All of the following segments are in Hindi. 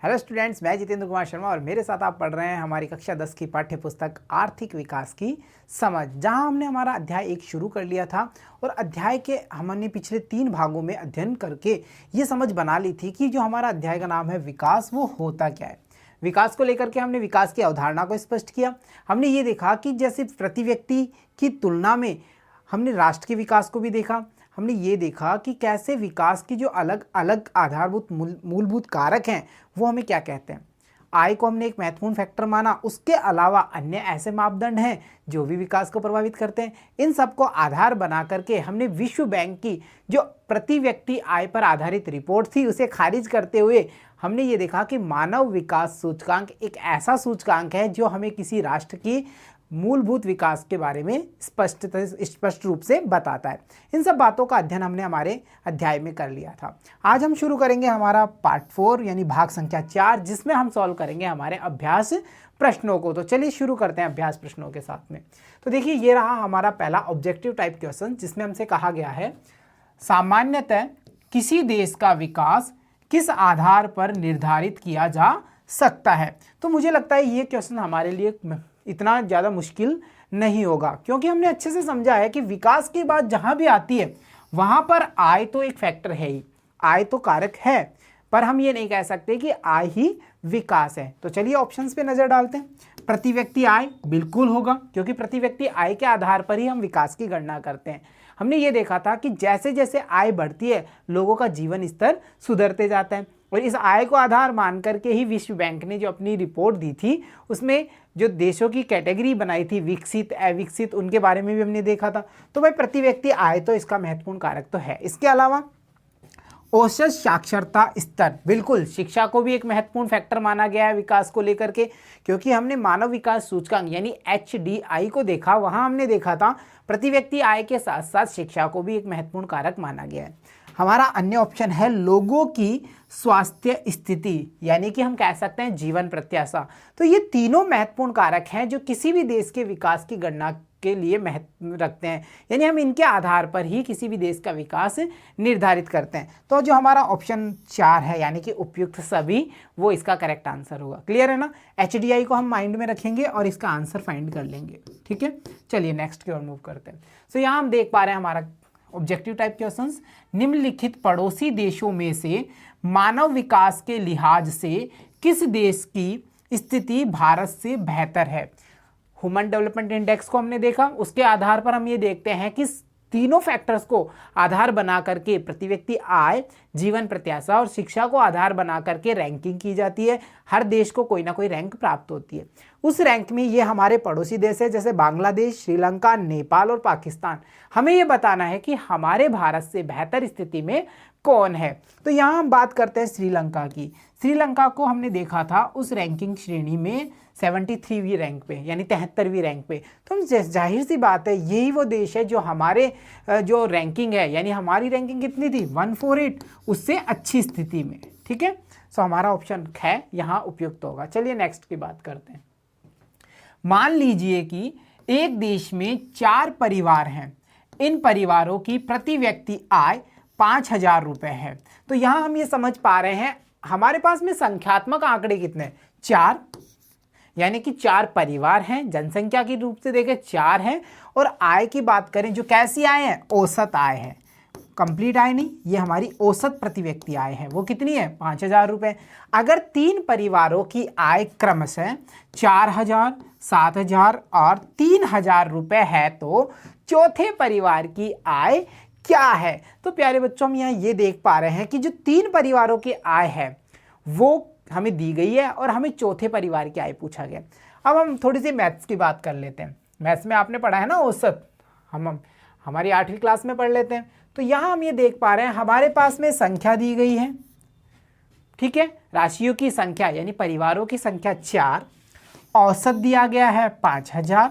हेलो स्टूडेंट्स, मैं जितेंद्र कुमार शर्मा और मेरे साथ आप पढ़ रहे हैं हमारी कक्षा 10 की पाठ्य पुस्तक आर्थिक विकास की समझ, जहां हमने हमारा अध्याय 1 शुरू कर लिया था। और अध्याय के हमने पिछले 3 भागों में अध्ययन करके ये समझ बना ली थी कि जो हमारा अध्याय का नाम है विकास, वो होता क्या है। विकास को लेकर के हमने विकास की अवधारणा को स्पष्ट किया। हमने ये देखा कि जैसे प्रति व्यक्ति की तुलना में हमने राष्ट्र के विकास को भी देखा। हमने ये देखा कि कैसे विकास की जो अलग अलग आधारभूत मूलभूत कारक हैं वो हमें क्या कहते हैं। आय को हमने एक महत्वपूर्ण फैक्टर माना, उसके अलावा अन्य ऐसे मापदंड हैं जो भी विकास को प्रभावित करते हैं। इन सबको आधार बना करके हमने विश्व बैंक की जो प्रति व्यक्ति आय पर आधारित रिपोर्ट थी उसे खारिज करते हुए हमने ये देखा कि मानव विकास सूचकांक एक ऐसा सूचकांक है जो हमें किसी राष्ट्र की मूलभूत विकास के बारे में स्पष्ट रूप से बताता है। इन सब बातों का अध्ययन हमने हमारे अध्याय में कर लिया था। आज हम शुरू करेंगे हमारा पार्ट 4 यानी भाग संख्या 4, जिसमें हम सॉल्व करेंगे हमारे अभ्यास प्रश्नों को। तो चलिए शुरू करते हैं अभ्यास प्रश्नों के साथ में। तो देखिए, ये रहा हमारा पहला ऑब्जेक्टिव टाइप क्वेश्चन, जिसमें हमसे कहा गया है सामान्यतः किसी देश का विकास किस आधार पर निर्धारित किया जा सकता है। तो मुझे लगता है ये क्वेश्चन हमारे लिए इतना ज़्यादा मुश्किल नहीं होगा, क्योंकि हमने अच्छे से समझा है कि विकास की बात जहाँ भी आती है वहाँ पर आय तो एक फैक्टर है ही, आय तो कारक है, पर हम ये नहीं कह सकते कि आय ही विकास है। तो चलिए ऑप्शंस पे नज़र डालते हैं। प्रति व्यक्ति आय बिल्कुल होगा, क्योंकि प्रति व्यक्ति आय के आधार पर ही हम विकास की गणना करते हैं। हमने ये देखा था कि जैसे जैसे आय बढ़ती है लोगों का जीवन स्तर सुधरते जाता है, और इस आय को आधार मान करके ही विश्व बैंक ने जो अपनी रिपोर्ट दी थी उसमें जो देशों की कैटेगरी बनाई थी, विकसित अविकसित, उनके बारे में भी हमने देखा था। तो भाई प्रति व्यक्ति आय तो इसका महत्वपूर्ण कारक तो है। इसके अलावा औसत साक्षरता स्तर, बिल्कुल शिक्षा को भी एक महत्वपूर्ण फैक्टर माना गया है विकास को लेकर के, क्योंकि हमने मानव विकास सूचकांक यानी HDI को देखा, वहां हमने देखा था प्रति व्यक्ति आय के साथ साथ शिक्षा को भी एक महत्वपूर्ण कारक माना गया है। हमारा अन्य ऑप्शन है लोगों की स्वास्थ्य स्थिति, यानी कि हम कह सकते हैं जीवन प्रत्याशा। तो ये तीनों महत्वपूर्ण कारक हैं जो किसी भी देश के विकास की गणना के लिए महत्व रखते हैं, यानी हम इनके आधार पर ही किसी भी देश का विकास निर्धारित करते हैं। तो जो हमारा ऑप्शन 4 है यानी कि उपयुक्त सभी, वो इसका करेक्ट आंसर होगा। क्लियर है ना। HDI को हम माइंड में रखेंगे और इसका आंसर फाइंड कर लेंगे। ठीक है, चलिए नेक्स्ट की ओर मूव करते हैं। तो यहाँ हम देख पा रहे हैं हमारा ऑब्जेक्टिव टाइप क्वेश्चंस, निम्नलिखित पड़ोसी देशों में से मानव विकास के लिहाज से किस देश की स्थिति भारत से बेहतर है। ह्यूमन डेवलपमेंट इंडेक्स को हमने देखा, उसके आधार पर हम ये देखते हैं कि तीनों फैक्टर्स को आधार बना करके प्रति व्यक्ति आय, जीवन प्रत्याशा और शिक्षा को आधार बना करके रैंकिंग की जाती है। हर देश को कोई ना कोई रैंक प्राप्त होती है। उस रैंक में ये हमारे पड़ोसी देश है जैसे बांग्लादेश, श्रीलंका, नेपाल और पाकिस्तान। हमें ये बताना है कि हमारे भारत से बेहतर स्थिति में कौन है। तो यहाँ हम बात करते हैं श्रीलंका की। श्रीलंका को हमने देखा था उस रैंकिंग श्रेणी में 73वीं रैंक पे, यानी 73वीं रैंक पे। तो जाहिर सी बात है यही वो देश है जो हमारे जो रैंकिंग है, यानी हमारी रैंकिंग कितनी थी 148, उससे अच्छी स्थिति में। ठीक है, सो हमारा ऑप्शन है यहाँ उपयुक्त होगा। चलिए नेक्स्ट की बात करते हैं। मान लीजिए कि एक देश में 4 परिवार हैं, इन परिवारों की प्रति व्यक्ति आय 5,000 रुपये है। तो यहाँ हम ये समझ पा रहे हैं हमारे पास में संख्यात्मक आंकड़े कितने, 4, यानी कि 4 परिवार हैं, जनसंख्या के रूप से देखें 4 हैं, और आय की बात करें जो कैसी आय है, औसत आय है, कंप्लीट आय नहीं, ये हमारी औसत प्रति व्यक्ति आय है। वो कितनी है 5,000 रुपये। अगर 3 परिवारों की आय क्रमशः 4,000, 7,000 और 3,000 रुपये है तो चौथे परिवार की आय क्या है। तो प्यारे बच्चों, हम यहाँ ये देख पा रहे हैं कि जो 3 परिवारों की आय है वो हमें दी गई है और हमें चौथे परिवार की आय पूछा गया। अब हम थोड़ी सी मैथ्स की बात कर लेते हैं। मैथ्स में आपने पढ़ा है ना औसत, हम हमारी 8वीं क्लास में पढ़ लेते हैं। तो यहाँ हम ये देख पा रहे हैं हमारे पास में संख्या दी गई है, ठीक है, राशियों की संख्या यानी परिवारों की संख्या 4, औसत दिया गया है 5,000।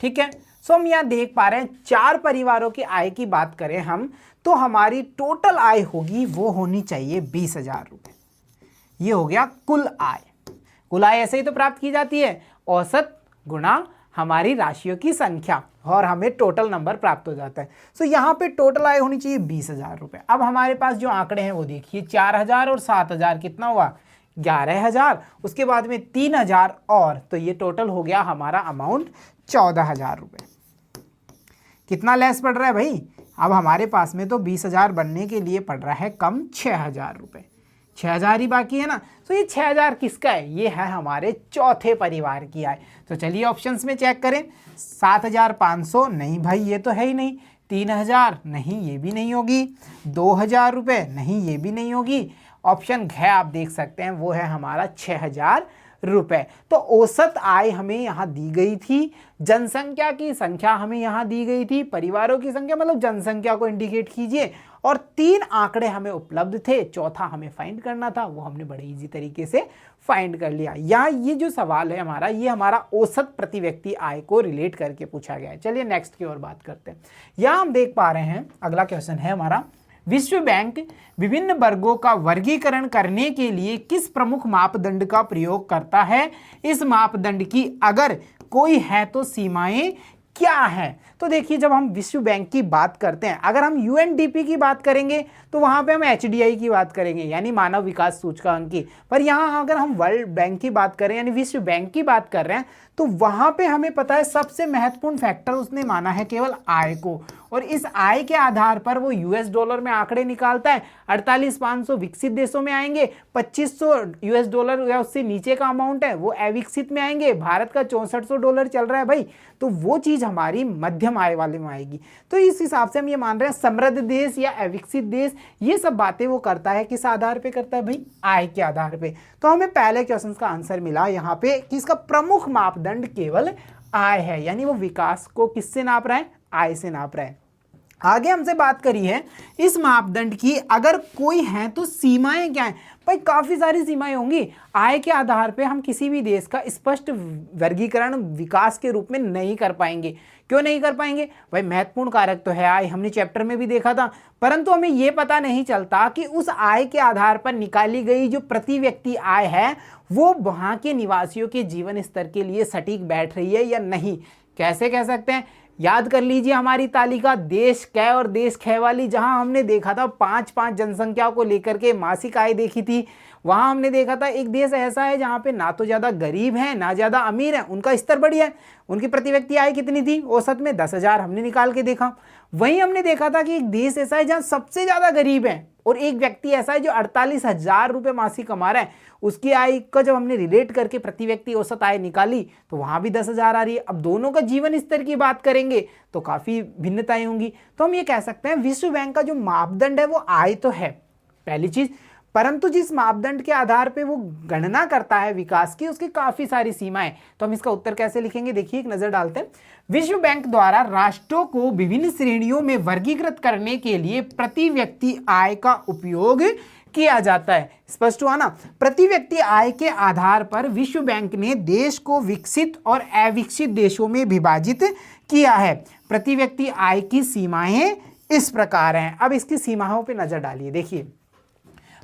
ठीक है, सो हम यहाँ देख पा रहे हैं 4 परिवारों की आय की बात करें हम तो हमारी टोटल आय होगी वो होनी चाहिए 20,000 रुपये। ये हो गया कुल आय। कुल आय ऐसे ही तो प्राप्त की जाती है, औसत गुणा हमारी राशियों की संख्या और हमें टोटल नंबर प्राप्त हो जाता है। सो यहाँ पे टोटल आय होनी चाहिए 20,000 रुपये। अब हमारे पास जो आंकड़े हैं वो देखिए 4,000 और 7,000 कितना हुआ 11,000, उसके बाद में 3,000 और, तो ये टोटल हो गया हमारा अमाउंट 14,000 रुपये। कितना लेस पड़ रहा है भाई, अब हमारे पास में तो 20,000 बनने के लिए पड़ रहा है कम 6,000 रुपये, 6,000 ही बाकी है ना। तो ये 6,000 किसका है, ये है हमारे चौथे परिवार की आय। तो चलिए ऑप्शंस में चेक करें, 7,500 नहीं भाई ये तो है ही नहीं, 3,000 नहीं ये भी नहीं होगी, 2,000 रुपये नहीं ये भी नहीं होगी, ऑप्शन घ आप देख सकते हैं वो है हमारा 6,000 रुपए। तो औसत आय हमें यहाँ दी गई थी, जनसंख्या की संख्या हमें यहाँ दी गई थी, परिवारों की संख्या मतलब जनसंख्या को इंडिकेट कीजिए, और 3 आंकड़े हमें उपलब्ध थे, चौथा हमें फाइंड करना था, वो हमने बड़े इजी तरीके से फाइंड कर लिया। यहाँ ये जो सवाल है हमारा, ये हमारा औसत प्रति व्यक्ति आय को रिलेट करके पूछा गया है। चलिए नेक्स्ट की ओर बात करते हैं। यहाँ हम देख पा रहे हैं अगला क्वेश्चन है हमारा, विश्व बैंक विभिन्न वर्गों का वर्गीकरण करने के लिए किस प्रमुख मापदंड का प्रयोग करता है, इस मापदंड की अगर कोई है तो सीमाएं क्या है। तो देखिए जब हम विश्व बैंक की बात करते हैं, अगर हम यूएनडीपी की बात करेंगे तो वहां पे हम एचडीआई की बात करेंगे यानी मानव विकास सूचकांक की, पर यहाँ अगर हम वर्ल्ड बैंक की बात करें यानी विश्व बैंक की बात कर रहे हैं तो वहां पे हमें पता है सबसे महत्वपूर्ण फैक्टर उसने माना है केवल आय को, और इस आय के आधार पर वो यूएस डॉलर में आंकड़े निकालता है। 48,500 विकसित देशों में आएंगे, 2,500 यूएस डॉलर या उससे नीचे का अमाउंट है वो अविकसित में आएंगे, भारत का 6400 डॉलर चल रहा है भाई, तो वो चीज हमारी मध्यम आय वाले में आएगी। तो इस हिसाब से हम ये मान रहे हैं समृद्ध देश या अविकसित देश, ये सब बातें वो करता है किस आधार पे करता है भाई, आय के आधार पे। तो हमें पहले क्वेश्चन का आंसर मिला यहाँ पे कि इसका प्रमुख मापदंड केवल आय है, यानी वो विकास को किससे नाप रहा है, आय से नाप रहा है। आगे हमसे बात करी है इस मापदंड की अगर कोई है तो सीमाएं क्या हैं। भाई काफी सारी सीमाएं होंगी, आय के आधार पे हम किसी भी देश का स्पष्ट वर्गीकरण विकास के रूप में नहीं कर पाएंगे। क्यों नहीं कर पाएंगे भाई, महत्वपूर्ण कारक तो है आय, हमने चैप्टर में भी देखा था, परंतु हमें यह पता नहीं चलता कि उस आय के आधार पर निकाली गई जो प्रति व्यक्ति आय है वो वहां के निवासियों के जीवन स्तर के लिए सटीक बैठ रही है या नहीं। कैसे कह सकते हैं, याद कर लीजिए हमारी तालिका देश क और देश ख वाली, जहां हमने देखा था 5-5 जनसंख्या को लेकर के मासिक आय देखी थी। वहां हमने देखा था एक देश ऐसा है जहां पे ना तो ज्यादा गरीब है ना ज्यादा अमीर है, उनका स्तर बढ़िया है। उनकी प्रति व्यक्ति आय कितनी थी, औसत में 10,000 हमने निकाल के देखा। वहीं हमने देखा था कि एक देश ऐसा है जहां सबसे ज्यादा गरीब है और एक व्यक्ति ऐसा है जो 48,000 रुपए मासिक कमा रहा है, उसकी आय का जब हमने रिलेट करके प्रति व्यक्ति औसत आय निकाली तो वहां भी 10,000 आ रही है। अब दोनों का जीवन स्तर की बात करेंगे तो काफी भिन्नताएं होंगी। तो हम ये कह सकते हैं विश्व बैंक का जो मापदंड है वो आय तो है पहली चीज, परंतु जिस मापदंड के आधार पे वो गणना करता है विकास की उसकी काफी सारी सीमाएं। तो हम इसका उत्तर कैसे लिखेंगे, देखिए एक नजर डालते हैं। विश्व बैंक द्वारा राष्ट्रों को विभिन्न श्रेणियों में वर्गीकृत करने के लिए प्रति व्यक्ति आय का उपयोग किया जाता है। स्पष्ट हुआ ना, प्रति व्यक्ति आय के आधार पर विश्व बैंक ने देश को विकसित और अविकसित देशों में विभाजित किया है। प्रति व्यक्ति आय की सीमाएं इस प्रकार हैं। अब इसकी सीमाओं पर नजर डालिए, देखिए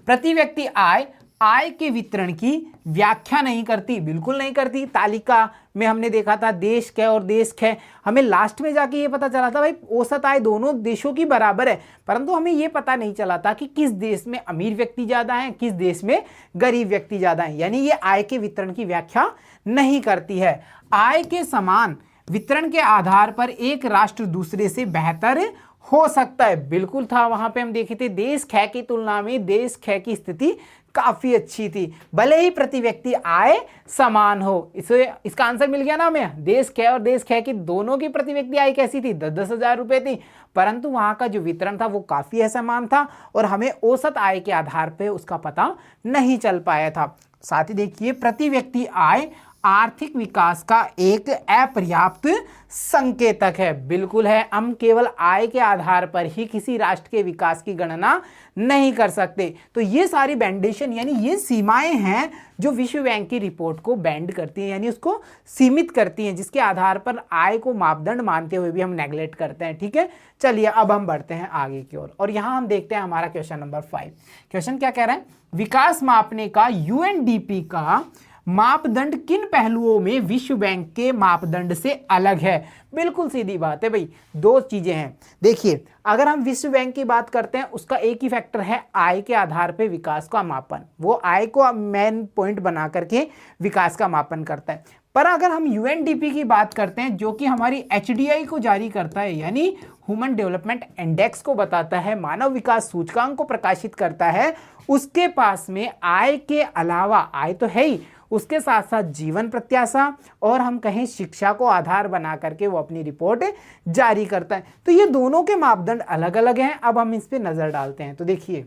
प्रति व्यक्ति आय आय के वितरण की व्याख्या नहीं करती, बिल्कुल नहीं करती। तालिका में हमने देखा था देश क और देश ख, हमें लास्ट में जाके ये पता चला था भाई औसत आय दोनों देशों की बराबर है, परंतु हमें ये पता नहीं चला था कि किस देश में अमीर व्यक्ति ज्यादा है किस देश में गरीब व्यक्ति ज्यादा है, यानी ये आय के वितरण की व्याख्या नहीं करती है। आय के समान वितरण के आधार पर एक राष्ट्र दूसरे से बेहतर हो सकता है, बिल्कुल था। वहां पे हम देखे थे देश ख की तुलना में देश ख की स्थिति काफी अच्छी थी, भले ही प्रति व्यक्ति आय समान हो। इसे इसका आंसर मिल गया ना हमें, देश ख और देश ख की दोनों की प्रति व्यक्ति आय कैसी थी, 10,000 रुपए थी, परंतु वहां का जो वितरण था वो काफी असमान था और हमें औसत आय के आधार पर उसका पता नहीं चल पाया था। साथ ही देखिए प्रति व्यक्ति आय आर्थिक विकास का एक अपर्याप्त संकेतक है, बिल्कुल है। हम केवल आय के आधार पर ही किसी राष्ट्र के विकास की गणना नहीं कर सकते। तो ये सारी बैंडेशन यानी ये सीमाएं हैं जो विश्व बैंक की रिपोर्ट को बैंड करती हैं, यानी उसको सीमित करती हैं, जिसके आधार पर आय को मापदंड मानते हुए भी हम नेगलेक्ट करते हैं। ठीक है, चलिए अब हम बढ़ते हैं आगे की ओर और यहां हम देखते हैं हमारा क्वेश्चन नंबर 5। क्वेश्चन क्या कह रहा है, विकास मापने का यूएनडीपी का मापदंड किन पहलुओं में विश्व बैंक के मापदंड से अलग है? बिल्कुल सीधी बात है भाई, दो चीजें हैं। देखिए, अगर हम विश्व बैंक की बात करते हैं, उसका एक ही फैक्टर है आय के आधार पे विकास का मापन। वो आय को मेन पॉइंट बना करके विकास का मापन करता है। पर अगर हम यूएनडीपी की बात करते हैं, जो कि हमारी एचडीआई को जारी करता है, यानी ह्यूमन डेवलपमेंट इंडेक्स को बताता है, मानव विकास सूचकांक को प्रकाशित करता है, उसके पास में आय के अलावा, आय तो है ही, उसके साथ साथ जीवन प्रत्याशा और हम कहें शिक्षा को आधार बना करके वो अपनी रिपोर्ट जारी करता है। तो ये दोनों के मापदंड अलग अलग हैं। अब हम इस पे नजर डालते हैं। तो देखिए,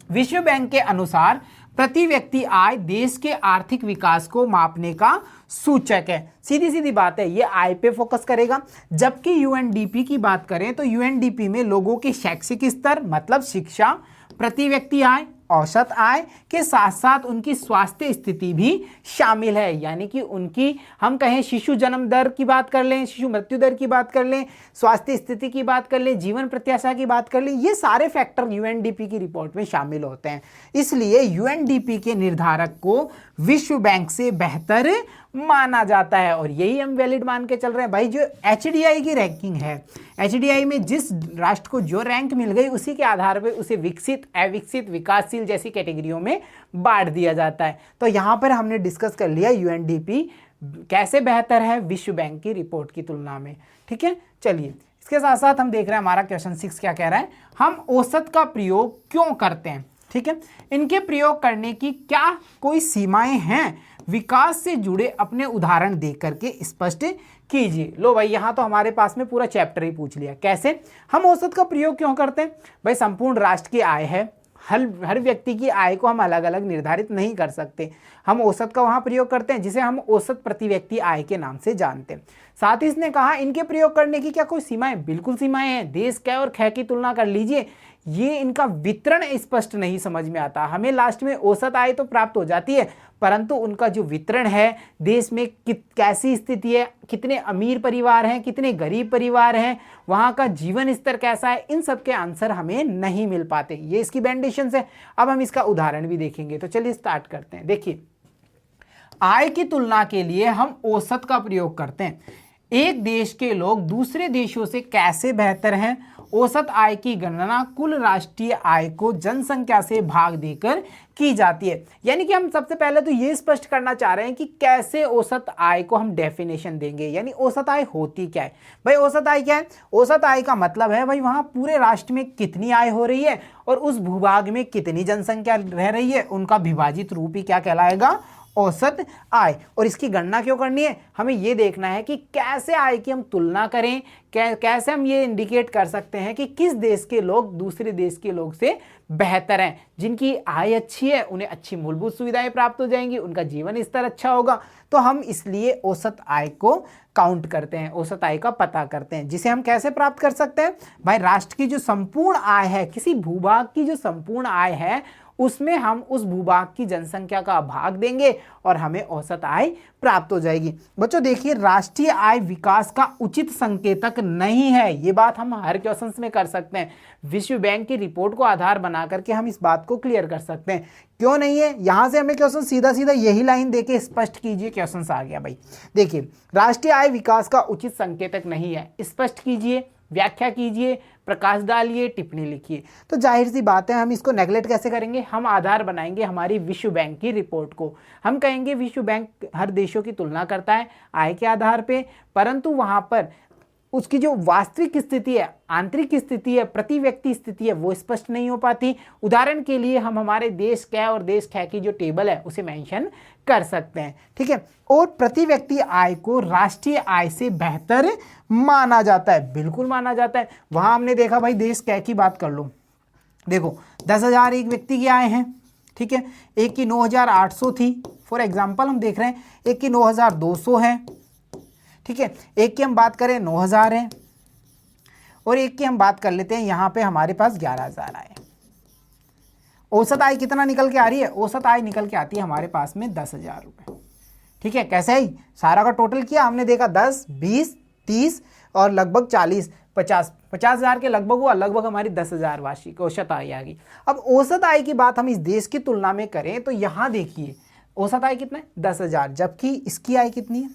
विश्व बैंक के अनुसार प्रति व्यक्ति आय देश के आर्थिक विकास को मापने का सूचक है। सीधी सीधी बात है, ये आय पे फोकस करेगा। जबकि यूएनडीपी की बात करें तो यूएनडीपी में लोगों के शैक्षिक स्तर मतलब शिक्षा, प्रति व्यक्ति आय, औसत आय के साथ साथ उनकी स्वास्थ्य स्थिति भी शामिल है। यानी कि उनकी हम कहें शिशु जन्म दर की बात कर लें, शिशु मृत्यु दर की बात कर लें, स्वास्थ्य स्थिति की बात कर लें, जीवन प्रत्याशा की बात कर लें, ये सारे फैक्टर यूएनडीपी की रिपोर्ट में शामिल होते हैं। इसलिए यूएनडीपी के निर्धारक को विश्व बैंक से बेहतर माना जाता है और यही हम वैलिड मान के चल रहे हैं भाई। जो एचडीआई की रैंकिंग है, एचडीआई में जिस राष्ट्र को जो रैंक मिल गई उसी के आधार पर उसे विकसित, अविकसित, विकासशील जैसी कैटेगरियों में बांट दिया जाता है। तो यहाँ पर हमने डिस्कस कर लिया यूएनडीपी कैसे बेहतर है विश्व बैंक की रिपोर्ट की तुलना में। ठीक है, चलिए इसके साथ साथ हम देख रहे हैं हमारा क्वेश्चन 6 क्या कह रहा है, हम औसत का प्रयोग क्यों करते हैं। ठीक है, इनके प्रयोग करने की क्या कोई सीमाएं हैं? विकास से जुड़े अपने उदाहरण देख करके स्पष्ट कीजिए। लो भाई, यहां तो हमारे पास में पूरा चैप्टर ही पूछ लिया। कैसे हम औसत का प्रयोग क्यों करते हैं? भाई, संपूर्ण राष्ट्र की आय है, हर व्यक्ति की आय को हम अलग अलग निर्धारित नहीं कर सकते। हम औसत का वहां प्रयोग करते हैं जिसे हम औसत प्रति व्यक्ति आय के नाम से जानते हैं। साथ ही इसने कहा इनके प्रयोग करने की क्या कोई सीमाएं? बिल्कुल सीमाएं हैं। देश कै और ख की तुलना कर लीजिए, ये इनका वितरण स्पष्ट नहीं समझ में आता। हमें लास्ट में औसत आय तो प्राप्त हो जाती है, परंतु उनका जो वितरण है, देश में कैसी स्थिति है, कितने अमीर परिवार हैं, कितने गरीब परिवार हैं, वहाँ का जीवन स्तर कैसा है, इन सब के आंसर हमें नहीं मिल पाते। ये इसकी बैंडिशंस है। अब हम इसका उदाहरण भी देखेंगे। तो चलिए स्टार्ट करते हैं। देखिए, आय की तुलना के लिए हम औसत का प्रयोग करते हैं। एक देश के लोग दूसरे देशों से कैसे बेहतर हैं? औसत आय की गणना कुल राष्ट्रीय आय को जनसंख्या से भाग देकर की जाती है। यानी कि हम सबसे पहले तो ये स्पष्ट करना चाह रहे हैं कि कैसे औसत आय को हम डेफिनेशन देंगे, यानी औसत आय होती क्या है। भाई, औसत आय क्या है? औसत आय का मतलब है भाई वहां पूरे राष्ट्र में कितनी आय हो रही है और उस भूभाग में कितनी जनसंख्या रह रही है, उनका विभाजित रूप ही क्या कहलाएगा? औसत आय। और इसकी गणना क्यों करनी है? हमें यह देखना है कि कैसे आय की हम तुलना करें, कैसे हम ये इंडिकेट कर सकते हैं कि किस देश के लोग दूसरे देश के लोग से बेहतर हैं। जिनकी आय अच्छी है उन्हें अच्छी मूलभूत सुविधाएं प्राप्त हो जाएंगी, उनका जीवन स्तर अच्छा होगा। तो हम इसलिए औसत आय को काउंट करते हैं, औसत आय का पता करते हैं, जिसे हम कैसे प्राप्त कर सकते हैं? भाई, राष्ट्र की जो संपूर्ण आय है, किसी भूभाग की जो संपूर्ण आय है, उसमें हम उस भूभाग की जनसंख्या का भाग देंगे और हमें औसत आय प्राप्त हो जाएगी। बच्चों देखिए, राष्ट्रीय आय विकास का उचित संकेतक नहीं है। ये बात हम हर क्वेश्चंस में कर सकते हैं। विश्व बैंक की रिपोर्ट को आधार बना करके हम इस बात को क्लियर कर सकते हैं। क्यों नहीं है? यहां से हमें क्वेश्चन सीधा सीधा यही लाइन देके स्पष्ट कीजिए। क्वेश्चन आ गया भाई। देखिए, राष्ट्रीय आय विकास का उचित संकेतक नहीं है, स्पष्ट कीजिए, व्याख्या कीजिए, प्रकाश डालिए, टिप्पणी लिखिए। तो जाहिर सी बात है, हम इसको नेगलेक्ट कैसे करेंगे? हम आधार बनाएंगे हमारी विश्व बैंक की रिपोर्ट को। हम कहेंगे विश्व बैंक हर देशों की तुलना करता है आय के आधार पे, परंतु वहां पर उसकी जो वास्तविक स्थिति है, आंतरिक स्थिति है, प्रति व्यक्ति स्थिति है, वो स्पष्ट नहीं हो पाती। उदाहरण के लिए हम हमारे देश क और देश ख की जो टेबल है उसे मेंशन कर सकते हैं। ठीक है, और प्रति व्यक्ति आय को राष्ट्रीय आय से बेहतर माना जाता है। बिल्कुल माना जाता है। वहां हमने देखा भाई, देश क की बात कर लो, देखो 10,000 एक व्यक्ति की आय है। ठीक है, एक की 9,800 थी फॉर एग्जाम्पल, हम देख रहे हैं एक की 9,200 है। ठीक है, एक की हम बात करें 9,000 है और एक की हम बात कर लेते हैं यहां पे हमारे पास 11,000 आए। औसत आय कितना निकल के आ रही है? औसत आय निकल के आती है हमारे पास में 10,000 रुपए। ठीक है, कैसे ही सारा का टोटल किया हमने, देखा 10, 20, 30 और लगभग 40, 50,000 के लगभग हुआ, लगभग हमारी 10,000 वार्षिक औसत आय आ गई। अब औसत आय की बात हम इस देश की तुलना में करें तो यहां देखिए औसत आय कितना है 10,000, जबकि इसकी आय कितनी है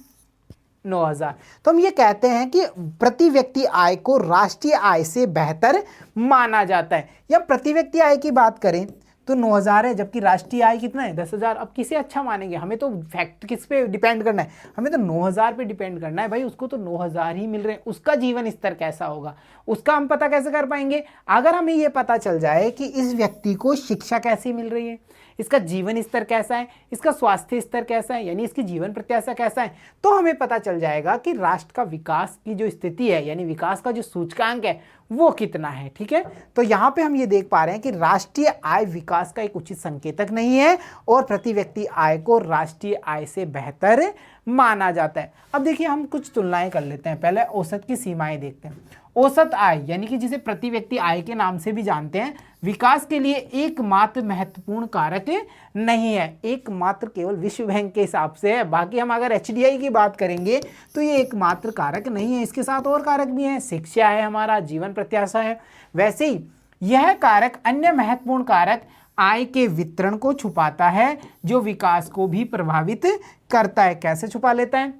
9,000। तो हम ये कहते हैं कि प्रति व्यक्ति आय को राष्ट्रीय आय से बेहतर माना जाता है। या प्रति व्यक्ति आय की बात करें तो 9,000 है, जबकि राष्ट्रीय आय कितना है 10,000। अब किसे अच्छा मानेंगे, हमें तो फैक्ट किस पे डिपेंड करना है, हमें तो 9,000 पे डिपेंड करना है भाई। उसको तो 9,000 ही मिल रहे हैं, उसका जीवन स्तर कैसा होगा उसका हम पता कैसे कर पाएंगे? अगर हमें ये पता चल जाए कि इस व्यक्ति को शिक्षा कैसी मिल रही है, इसका जीवन स्तर कैसा है, इसका स्वास्थ्य स्तर कैसा है, यानी इसकी जीवन प्रत्याशा कैसा है, तो हमें पता चल जाएगा कि राष्ट्र का विकास की जो स्थिति है, यानी विकास का जो सूचकांक है वो कितना है। ठीक है, तो यहां पे हम ये देख पा रहे हैं कि राष्ट्रीय आय विकास का एक उचित संकेतक नहीं है और प्रति व्यक्ति आय को राष्ट्रीय आय से बेहतर माना जाता है। अब देखिए हम कुछ तुलनाएं कर लेते हैं। पहले औसत की सीमाएं देखते हैं। औसत आय यानी कि जिसे प्रति व्यक्ति आय के नाम से भी जानते हैं, विकास के लिए एकमात्र महत्वपूर्ण कारक नहीं है। एकमात्र केवल विश्व बैंक के हिसाब से है, बाकी हम अगर एचडीआई की बात करेंगे तो ये एकमात्र कारक नहीं है, इसके साथ और कारक भी हैं, शिक्षा है, हमारा जीवन प्रत्याशा है। वैसे ही यह कारक अन्य महत्वपूर्ण कारक आय के वितरण को छुपाता है जो विकास को भी प्रभावित करता है। कैसे छुपा लेता है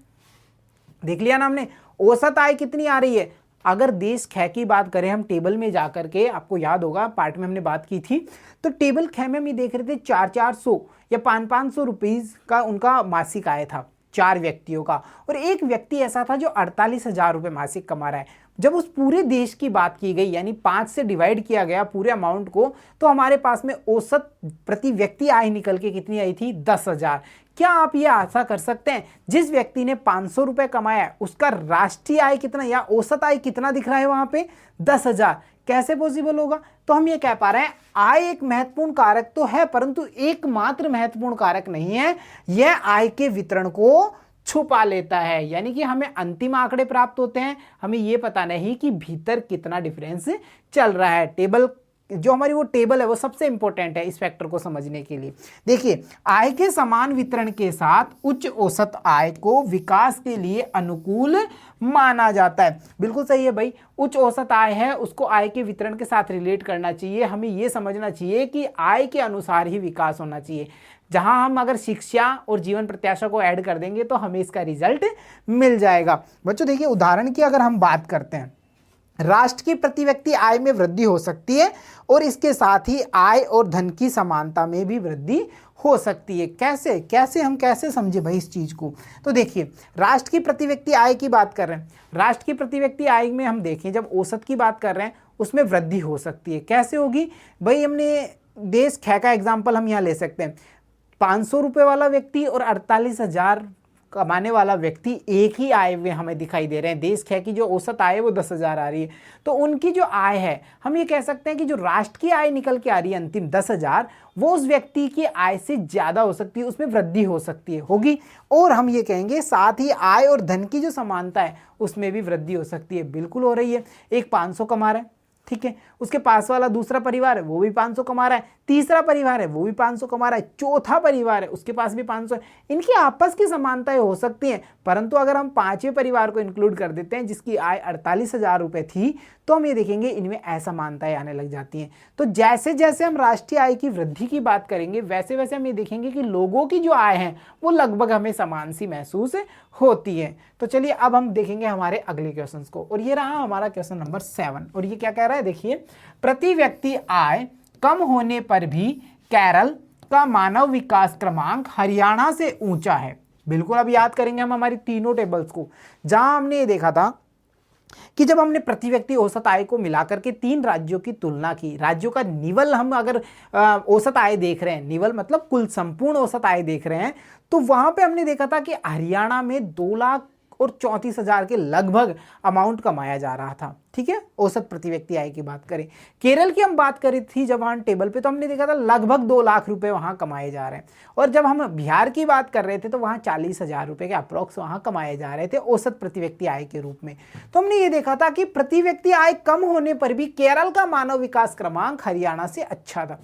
देख लिया ना हमने। औसत आय कितनी आ रही है, अगर देश ख की बात करें हम टेबल में जाकर के, आपको याद होगा पार्ट में हमने बात की थी, तो टेबल ख में हम ये देख रहे थे 400 या 500 रुपीज का उनका मासिक आय था 4 व्यक्तियों का, और एक व्यक्ति ऐसा था जो 48,000 रुपये मासिक कमा रहा है। जब उस पूरे देश की बात की गई, यानी 5 से डिवाइड किया गया पूरे अमाउंट को, तो हमारे पास में औसत प्रति व्यक्ति आय निकल के कितनी आई थी 10,000। क्या आप ये आशा कर सकते हैं जिस व्यक्ति ने 500 रुपए कमाया है उसका राष्ट्रीय आय कितना या औसत आय कितना दिख रहा है वहां पे 10,000? कैसे पॉसिबल होगा? तो हम ये कह पा रहे हैं आय एक महत्वपूर्ण कारक तो है, परंतु एकमात्र महत्वपूर्ण कारक नहीं है। यह आय के वितरण को छुपा लेता है, यानी कि हमें अंतिम आंकड़े प्राप्त होते हैं, हमें यह पता नहीं कि भीतर कितना डिफरेंस चल रहा है। टेबल जो हमारी वो टेबल है वो सबसे इंपॉर्टेंट है इस फैक्टर को समझने के लिए। देखिए, आय के समान वितरण के साथ उच्च औसत आय को विकास के लिए अनुकूल माना जाता है। बिल्कुल सही है भाई, उच्च औसत आय है उसको आय के वितरण के साथ रिलेट करना चाहिए। हमें ये समझना चाहिए कि आय के अनुसार ही विकास होना चाहिए। जहां हम अगर शिक्षा और जीवन प्रत्याशा को ऐड कर देंगे तो हमें इसका रिजल्ट मिल जाएगा। बच्चों देखिए, उदाहरण की अगर हम बात करते हैं, राष्ट्र की प्रति व्यक्ति आय में वृद्धि हो सकती है और इसके साथ ही आय और धन की समानता में भी वृद्धि हो सकती है। कैसे कैसे हम कैसे समझे भाई इस चीज को? तो देखिए, राष्ट्र की प्रति व्यक्ति आय की बात कर रहे हैं, राष्ट्र की प्रति व्यक्ति आय में हम देखें जब औसत की बात कर रहे हैं उसमें वृद्धि हो सकती है। कैसे होगी भाई? हमने देश ख का एग्जाम्पल हम यहाँ ले सकते हैं। 500 रुपये वाला व्यक्ति और 48,000 कमाने वाला व्यक्ति एक ही आय में हमें दिखाई दे रहे हैं। देश ख की जो औसत आय है वो 10,000 आ रही है, तो उनकी जो आय है हम ये कह सकते हैं कि जो राष्ट्र की आय निकल के आ रही है अंतिम 10,000, वो उस व्यक्ति की आय से ज्यादा हो सकती है, उसमें वृद्धि हो सकती है, होगी। और हम ये कहेंगे साथ ही आय और धन की जो समानता है उसमें भी वृद्धि हो सकती है। बिल्कुल हो रही है। एक 500 कमा रहा है, ठीक है, उसके पास वाला दूसरा परिवार है वो भी 500 कमा रहा है, तीसरा परिवार है वो भी 500 कमा रहा है, चौथा परिवार है उसके पास भी 500 है। इनकी आपस की समानताएं हो सकती हैं, परंतु अगर हम 5वें परिवार को इंक्लूड कर देते हैं जिसकी आय 48,000 रुपये थी, तो हम ये देखेंगे इनमें असमानताएं आने लग जाती हैं। तो जैसे जैसे हम राष्ट्रीय आय की वृद्धि की बात करेंगे वैसे वैसे हम ये देखेंगे कि लोगों की जो आय है वो लगभग हमें समान सी महसूस होती है। तो चलिए अब हम देखेंगे हमारे अगले क्वेश्चन को, और ये रहा हमारा क्वेश्चन नंबर 7। और ये क्या कह रहा है? देखिए, प्रति व्यक्ति आय कम होने पर भी केरल का मानव विकास क्रमांक हरियाणा से ऊंचा है। बिल्कुल, अब याद करेंगे हम हमारी तीनों टेबल्स को, जहां हमने ये देखा था कि जब हमने प्रति व्यक्ति औसत आय को मिलाकर के 3 राज्यों की तुलना की, राज्यों का निवल हम अगर औसत आय देख रहे हैं, निवल मतलब कुल संपूर्ण औसत आय देख रहे हैं, तो वहां पे हमने देखा था कि हरियाणा में 2,34,000 के लगभग अमाउंट कमाया जा रहा था। ठीक है, औसत प्रति व्यक्ति आय की बात करें। केरल की हम बात करी थी जब वहां टेबल पे, तो हमने देखा था लगभग 2 लाख रुपए वहां कमाए जा रहे हैं। और जब हम बिहार की बात कर रहे थे तो वहां 40,000 रुपए के अप्रोक्स वहां कमाए जा रहे थे औसत प्रति व्यक्ति आय के रूप में। तो हमने ये देखा था कि प्रति व्यक्ति आय कम होने पर भी केरल का मानव विकास क्रमांक हरियाणा से अच्छा था।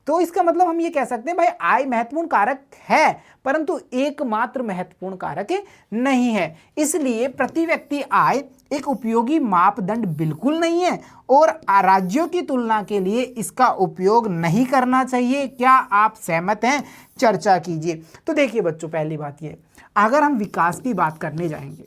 तो इसका मतलब हम ये कह सकते हैं भाई आय महत्वपूर्ण कारक है, परंतु एकमात्र महत्वपूर्ण कारक नहीं है। इसलिए प्रति व्यक्ति आय एक उपयोगी मापदंड बिल्कुल नहीं है और राज्यों की तुलना के लिए इसका उपयोग नहीं करना चाहिए। क्या आप सहमत हैं? चर्चा कीजिए। तो देखिए बच्चों, पहली बात ये, अगर हम विकास की बात करने जाएंगे,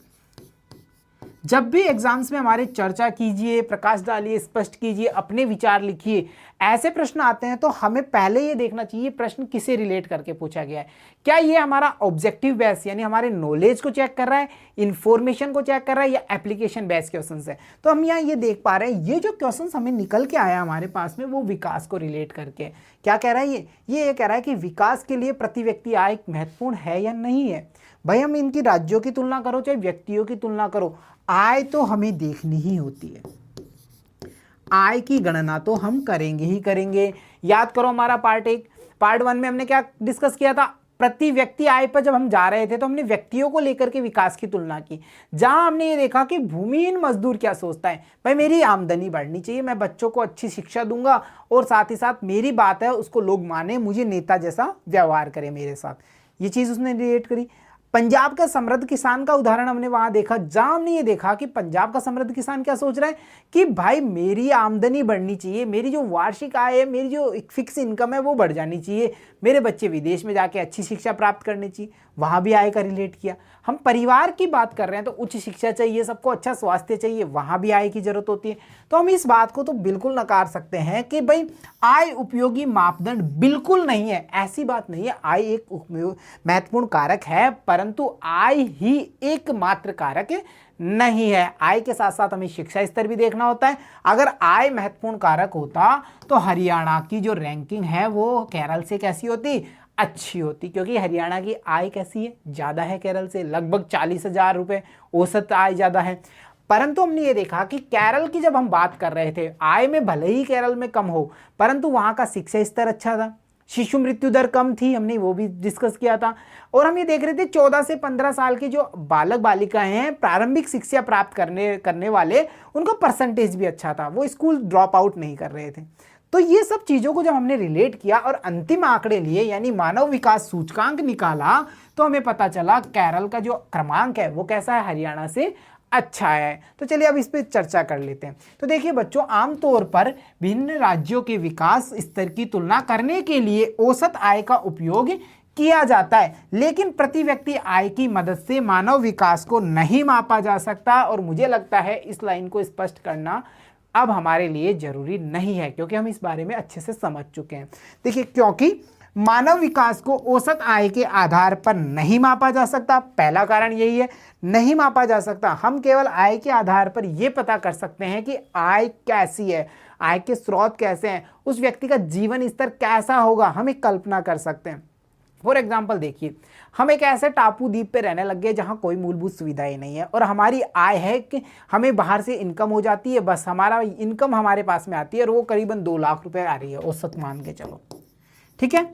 जब भी एग्जाम्स में हमारे चर्चा कीजिए, प्रकाश डालिए, स्पष्ट कीजिए, अपने विचार लिखिए, ऐसे प्रश्न आते हैं तो हमें पहले ये देखना चाहिए प्रश्न किसे रिलेट करके पूछा गया है। क्या ये हमारा ऑब्जेक्टिव बेस यानी हमारे नॉलेज को चेक कर रहा है, इंफॉर्मेशन को चेक कर रहा है, या एप्लीकेशन बेस क्वेश्चन है। तो हम यहाँ ये देख पा रहे हैं ये जो क्वेश्चन हमें निकल के आया हमारे पास में वो विकास को रिलेट करके क्या कह रहा है, ये कह रहा है कि विकास के लिए प्रति व्यक्ति आय महत्वपूर्ण है या नहीं है। भाई हम इनकी राज्यों की तुलना करो चाहे व्यक्तियों की तुलना करो, आय तो हमें देखनी ही होती है, आय की गणना तो हम करेंगे ही करेंगे। याद करो हमारा पार्ट 1 में हमने क्या डिस्कस किया था, प्रति व्यक्ति आय पर जब हम जा रहे थे तो हमने व्यक्तियों को लेकर के विकास की तुलना की, जहां हमने ये देखा कि भूमिहीन मजदूर क्या सोचता है, भाई मेरी आमदनी बढ़नी चाहिए, मैं बच्चों को अच्छी शिक्षा दूंगा और साथ ही साथ मेरी बात है उसको लोग माने, मुझे नेता जैसा व्यवहार करे मेरे साथ, ये चीज उसने रिलेट करी। पंजाब का समृद्ध किसान का उदाहरण हमने वहां देखा, जहां हमने ये देखा कि पंजाब का समृद्ध किसान क्या सोच रहा है कि भाई मेरी आमदनी बढ़नी चाहिए, मेरी जो वार्षिक आय है, मेरी जो फिक्स इनकम है वो बढ़ जानी चाहिए, मेरे बच्चे विदेश में जाके अच्छी शिक्षा प्राप्त करनी चाहिए, वहां भी आय का रिलेट किया। हम परिवार की बात कर रहे हैं तो उच्च शिक्षा चाहिए, सबको अच्छा स्वास्थ्य चाहिए, वहां भी आय की जरूरत होती है। तो हम इस बात को तो बिल्कुल नकार सकते हैं कि भाई आय उपयोगी मापदंड बिल्कुल नहीं है, ऐसी बात नहीं है। आय एक महत्वपूर्ण कारक है, परंतु आय ही एकमात्र कारक नहीं है। आय के साथ साथ हमें शिक्षा स्तर भी देखना होता है। अगर आय महत्वपूर्ण कारक होता तो हरियाणा की जो रैंकिंग है वो केरल से कैसी होती, अच्छी होती, क्योंकि हरियाणा की आय कैसी है, ज्यादा है केरल से, लगभग 40,000 रुपए औसत आय ज्यादा है। परंतु हमने ये देखा कि केरल की जब हम बात कर रहे थे, आय में भले ही केरल में कम हो परंतु वहां का शिक्षा स्तर अच्छा था, शिशु मृत्यु दर कम थी, हमने वो भी डिस्कस किया था। और हम ये देख रहे थे 14 से 15 साल के जो बालक बालिकाएं हैं, प्रारंभिक शिक्षा प्राप्त करने वाले, उनका परसेंटेज भी अच्छा था, वो स्कूल ड्रॉप आउट नहीं कर रहे थे। तो ये सब चीजों को जब हमने रिलेट किया और अंतिम आंकड़े लिए यानी मानव विकास सूचकांक निकाला, तो हमें पता चला केरल का जो क्रमांक है वो कैसा है, हरियाणा से अच्छा है। तो चलिए अब इस पे चर्चा कर लेते हैं। तो देखिए बच्चों, आमतौर पर भिन्न राज्यों के विकास स्तर की तुलना करने के लिए औसत आय का उपयोग किया जाता है, लेकिन प्रति व्यक्ति आय की मदद से मानव विकास को नहीं मापा जा सकता। और मुझे लगता है इस लाइन को स्पष्ट करना अब हमारे लिए जरूरी नहीं है, क्योंकि हम इस बारे में अच्छे से समझ चुके हैं। देखिए, क्योंकि मानव विकास को औसत आय के आधार पर नहीं मापा जा सकता, पहला कारण यही है, नहीं मापा जा सकता। हम केवल आय के आधार पर यह पता कर सकते हैं कि आय कैसी है, आय के स्रोत कैसे हैं, उस व्यक्ति का जीवन स्तर कैसा होगा, हम एक कल्पना कर सकते हैं। फॉर एग्जाम्पल देखिए, हम एक ऐसे टापू द्वीप पे रहने लग गए जहां कोई मूलभूत सुविधाएं नहीं है और हमारी आय है कि हमें बाहर से इनकम हो जाती है, बस हमारा इनकम हमारे पास में आती है और वो करीबन 2 लाख रुपए आ रही है औसत मान के चलो, ठीक है।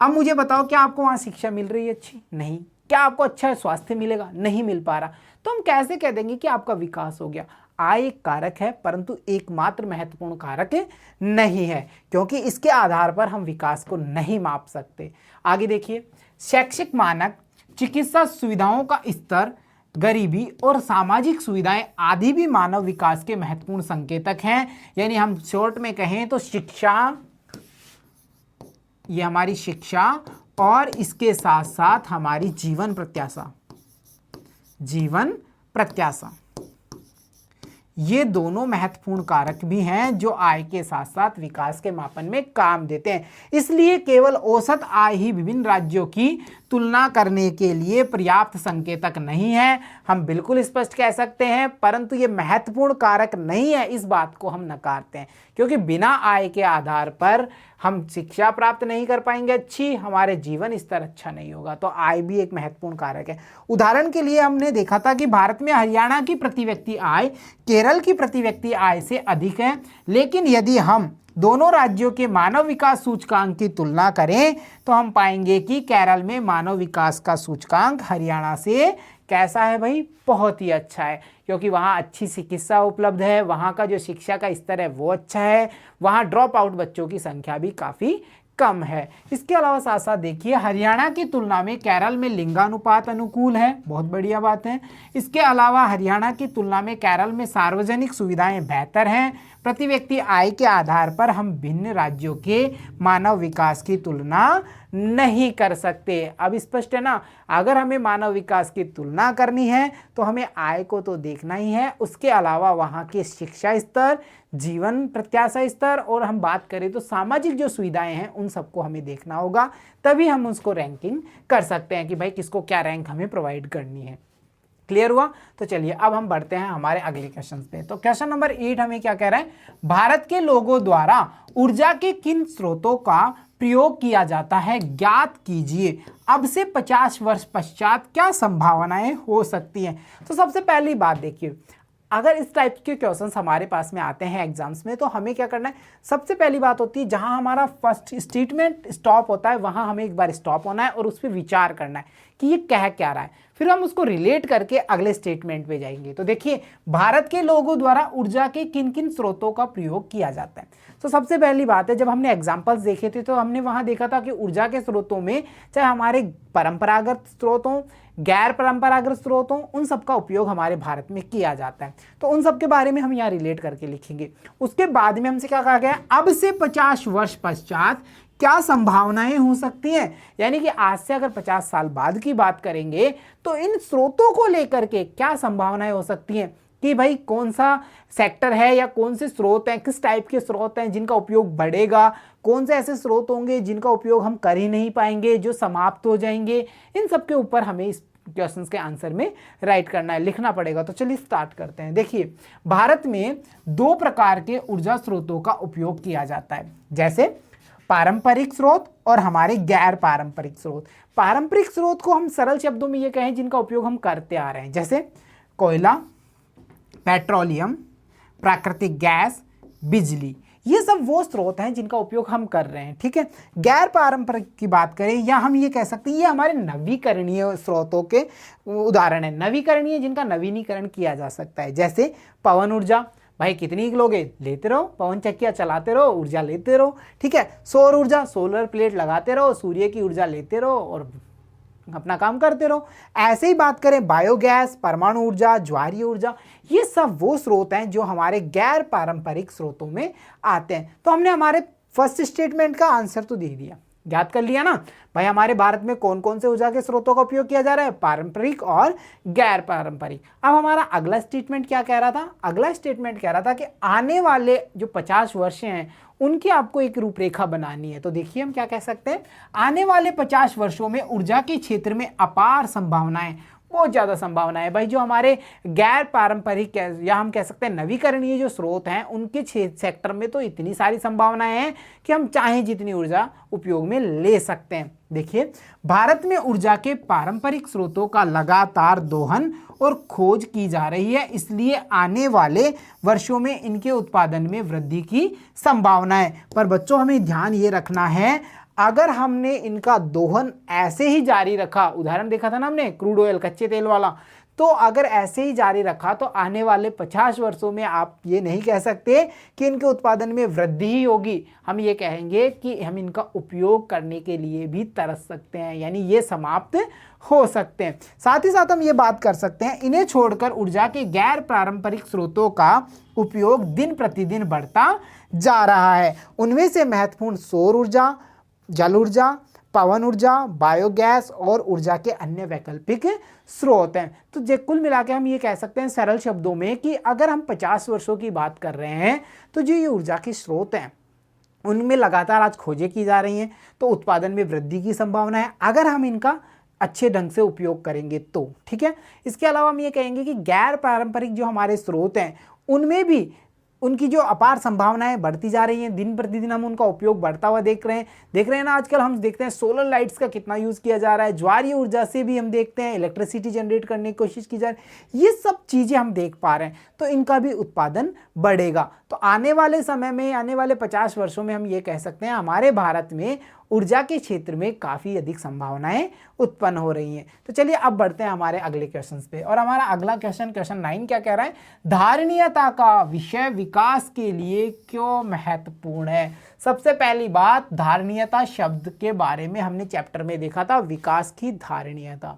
अब मुझे बताओ, क्या आपको वहां शिक्षा मिल रही है अच्छी? नहीं। क्या आपको अच्छा स्वास्थ्य मिलेगा? नहीं मिल पा रहा। तो हम कैसे कह देंगे कि आपका विकास हो गया? आय एक कारक है परंतु एकमात्र महत्वपूर्ण कारक नहीं है, क्योंकि इसके आधार पर हम विकास को नहीं माप सकते। आगे देखिए, शैक्षिक मानक, चिकित्सा सुविधाओं का स्तर, गरीबी और सामाजिक सुविधाएं आदि भी मानव विकास के महत्वपूर्ण संकेतक हैं। यानी हम शॉर्ट में कहें तो शिक्षा, ये हमारी शिक्षा और इसके साथ साथ हमारी जीवन प्रत्याशा, ये दोनों महत्वपूर्ण कारक भी हैं जो आय के साथ साथ विकास के मापन में काम देते हैं। इसलिए केवल औसत आय ही विभिन्न राज्यों की तुलना करने के लिए पर्याप्त संकेतक नहीं है, हम बिल्कुल स्पष्ट कह सकते हैं, परंतु ये महत्वपूर्ण कारक नहीं है, इस बात को हम नकारते हैं, क्योंकि बिना आय के आधार पर हम शिक्षा प्राप्त नहीं कर पाएंगे अच्छी, हमारे जीवन स्तर अच्छा नहीं होगा। तो आय भी एक महत्वपूर्ण कारक है। उदाहरण के लिए हमने देखा था कि भारत में हरियाणा की प्रति व्यक्ति आय केरल की प्रति व्यक्ति आय से अधिक है, लेकिन यदि हम दोनों राज्यों के मानव विकास सूचकांक की तुलना करें तो हम पाएंगे कि केरल में मानव विकास का सूचकांक हरियाणा से कैसा है भाई, बहुत ही अच्छा है, क्योंकि वहाँ अच्छी चिकित्सा उपलब्ध है, वहाँ का जो शिक्षा का स्तर है वो अच्छा है, वहाँ ड्रॉप आउट बच्चों की संख्या भी काफ़ी कम है। इसके अलावा साथ साथ देखिए हरियाणा की तुलना में केरल में लिंगानुपात अनुकूल है, बहुत बढ़िया बात है। इसके अलावा हरियाणा की तुलना में केरल में सार्वजनिक सुविधाएं बेहतर हैं। प्रति व्यक्ति आय के आधार पर हम भिन्न राज्यों के मानव विकास की तुलना नहीं कर सकते। अब स्पष्ट है ना, अगर हमें मानव विकास की तुलना करनी है तो हमें आय को तो देखना ही है, उसके अलावा वहाँ के शिक्षा स्तर, जीवन प्रत्याशा स्तर और हम बात करें तो सामाजिक जो सुविधाएं हैं उन सबको हमें देखना होगा, तभी हम उसको रैंकिंग कर सकते हैं कि भाई किसको क्या रैंक हमें प्रोवाइड करनी है। क्लियर हुआ? तो चलिए अब हम बढ़ते हैं हमारे अगले क्वेश्चन पे। तो क्वेश्चन नंबर 8 हमें क्या कह रहा है, भारत के लोगों द्वारा ऊर्जा के किन स्रोतों का प्रयोग किया जाता है, ज्ञात कीजिए। अब से 50 वर्ष पश्चात क्या संभावनाएं हो सकती हैं। तो सबसे पहली बात देखिए, अगर इस टाइप के क्वेश्चंस हमारे पास में आते हैं एग्जाम्स में तो हमें क्या करना है, सबसे पहली बात होती है जहां हमारा फर्स्ट स्टेटमेंट स्टॉप होता है वहां हमें एक बार स्टॉप होना है और उस पर विचार करना है कि ये कह क्या रहा है, फिर हम उसको रिलेट करके अगले स्टेटमेंट पे जाएंगे। तो देखिए भारत के लोगों द्वारा ऊर्जा के किन किन स्रोतों का प्रयोग किया जाता है। तो सबसे पहली बात है, जब हमने एग्जाम्पल्स देखे थे तो हमने वहां देखा था कि ऊर्जा के स्रोतों में चाहे हमारे परंपरागत स्रोतों, गैर परंपरागत स्रोतों, उन सब का उपयोग हमारे भारत में किया जाता है। तो उन सब के बारे में हम यहाँ रिलेट करके लिखेंगे। उसके बाद में हमसे क्या कहा गया, अब से 50 वर्ष पश्चात क्या संभावनाएं हो सकती हैं, यानी कि आज से अगर 50 साल बाद की बात करेंगे तो इन स्रोतों को लेकर के क्या संभावनाएं हो सकती हैं कि भाई कौन सा सेक्टर है या कौन से स्रोत हैं, किस टाइप के स्रोत हैं जिनका उपयोग बढ़ेगा, कौन से ऐसे स्रोत होंगे जिनका उपयोग हम कर ही नहीं पाएंगे, जो समाप्त हो जाएंगे। इन सब के ऊपर हमें इस क्वेश्चंस के आंसर में राइट करना है, लिखना पड़ेगा। तो चलिए स्टार्ट करते हैं। देखिए भारत में 2 प्रकार के ऊर्जा स्रोतों का उपयोग किया जाता है, जैसे पारंपरिक स्रोत और हमारे गैर पारंपरिक स्रोत। पारंपरिक स्रोत को हम सरल शब्दों में ये कहें जिनका उपयोग हम करते आ रहे हैं, जैसे कोयला, पेट्रोलियम, प्राकृतिक गैस, बिजली, ये सब वो स्रोत हैं जिनका उपयोग हम कर रहे हैं। ठीक है, गैर पारंपरिक की बात करें या हम ये कह सकते हैं ये हमारे नवीकरणीय स्रोतों के उदाहरण है। नवीकरणीय जिनका नवीनीकरण किया जा सकता है, जैसे पवन ऊर्जा, भाई कितनी लोगे, लेते रहो, पवन चक्कियाँ चलाते रहो, ऊर्जा लेते रहो। ठीक है, सौर ऊर्जा, सोलर प्लेट लगाते रहो, सूर्य की ऊर्जा लेते रहो और अपना काम करते रहो। ऐसे ही बात करें बायोगैस, परमाणु ऊर्जा, ज्वारीय ऊर्जा, ये सब वो स्रोत हैं जो हमारे गैर पारंपरिक स्रोतों में आते हैं। तो हमने हमारे फर्स्ट स्टेटमेंट का आंसर तो दे दिया, याद कर लिया ना भाई, हमारे भारत में कौन कौन से ऊर्जा के स्रोतों का उपयोग किया जा रहा है, पारंपरिक और गैर पारंपरिक। अब हमारा अगला स्टेटमेंट क्या कह रहा था, अगला स्टेटमेंट कह रहा था कि आने वाले जो 50 वर्ष हैं उनकी आपको एक रूपरेखा बनानी है। तो देखिए हम क्या कह सकते हैं, आने वाले 50 वर्षों में ऊर्जा के क्षेत्र में अपार संभावनाएं, बहुत ज़्यादा संभावना है भाई। जो हमारे गैर पारंपरिक या हम कह सकते हैं नवीकरणीय जो स्रोत हैं उनके सेक्टर में तो इतनी सारी संभावनाएं हैं कि हम चाहे जितनी ऊर्जा उपयोग में ले सकते हैं। देखिए भारत में ऊर्जा के पारंपरिक स्रोतों का लगातार दोहन और खोज की जा रही है, इसलिए आने वाले वर्षों में इनके उत्पादन में वृद्धि की संभावना है। पर बच्चों हमें ध्यान ये रखना है, अगर हमने इनका दोहन ऐसे ही जारी रखा, उदाहरण देखा था ना हमने क्रूड ऑयल, कच्चे तेल वाला, तो अगर ऐसे ही जारी रखा तो आने वाले 50 वर्षों में आप ये नहीं कह सकते कि इनके उत्पादन में वृद्धि ही होगी, हम ये कहेंगे कि हम इनका उपयोग करने के लिए भी तरस सकते हैं, यानी ये समाप्त हो सकते हैं। साथ ही साथ हम ये बात कर सकते हैं, इन्हें छोड़कर ऊर्जा के गैर पारंपरिक स्रोतों का उपयोग दिन प्रतिदिन बढ़ता जा रहा है। उनमें से महत्वपूर्ण सौर ऊर्जा, जल ऊर्जा, पवन ऊर्जा, बायोगैस और ऊर्जा के अन्य वैकल्पिक स्रोत हैं। तो कुल मिला के हम ये कह सकते हैं सरल शब्दों में कि अगर हम 50 वर्षों की बात कर रहे हैं तो जो ये ऊर्जा के स्रोत हैं उनमें लगातार आज खोजें की जा रही हैं, तो उत्पादन में वृद्धि की संभावना है अगर हम इनका अच्छे ढंग से उपयोग करेंगे तो। ठीक है, इसके अलावा हम ये कहेंगे कि गैर पारंपरिक जो हमारे स्रोत हैं उनमें भी उनकी जो अपार संभावनाएं बढ़ती जा रही हैं, दिन प्रतिदिन हम उनका उपयोग बढ़ता हुआ देख रहे हैं ना। आजकल हम देखते हैं सोलर लाइट्स का कितना यूज़ किया जा रहा है, ज्वारीय ऊर्जा से भी हम देखते हैं इलेक्ट्रिसिटी जनरेट करने की कोशिश की जा रही है, ये सब चीज़ें हम देख पा रहे हैं, तो इनका भी उत्पादन बढ़ेगा। तो आने वाले समय में, आने वाले 50 वर्षों में हम ये कह सकते हैं हमारे भारत में ऊर्जा के क्षेत्र में काफ़ी अधिक संभावनाएं उत्पन्न हो रही हैं। तो चलिए अब बढ़ते हैं हमारे अगले क्वेश्चन पे। और हमारा अगला क्वेश्चन 9 क्या कह रहा है, धारणीयता का विषय विकास के लिए क्यों महत्वपूर्ण है। सबसे पहली बात, धारणीयता शब्द के बारे में हमने चैप्टर में देखा था, विकास की धारणीयता।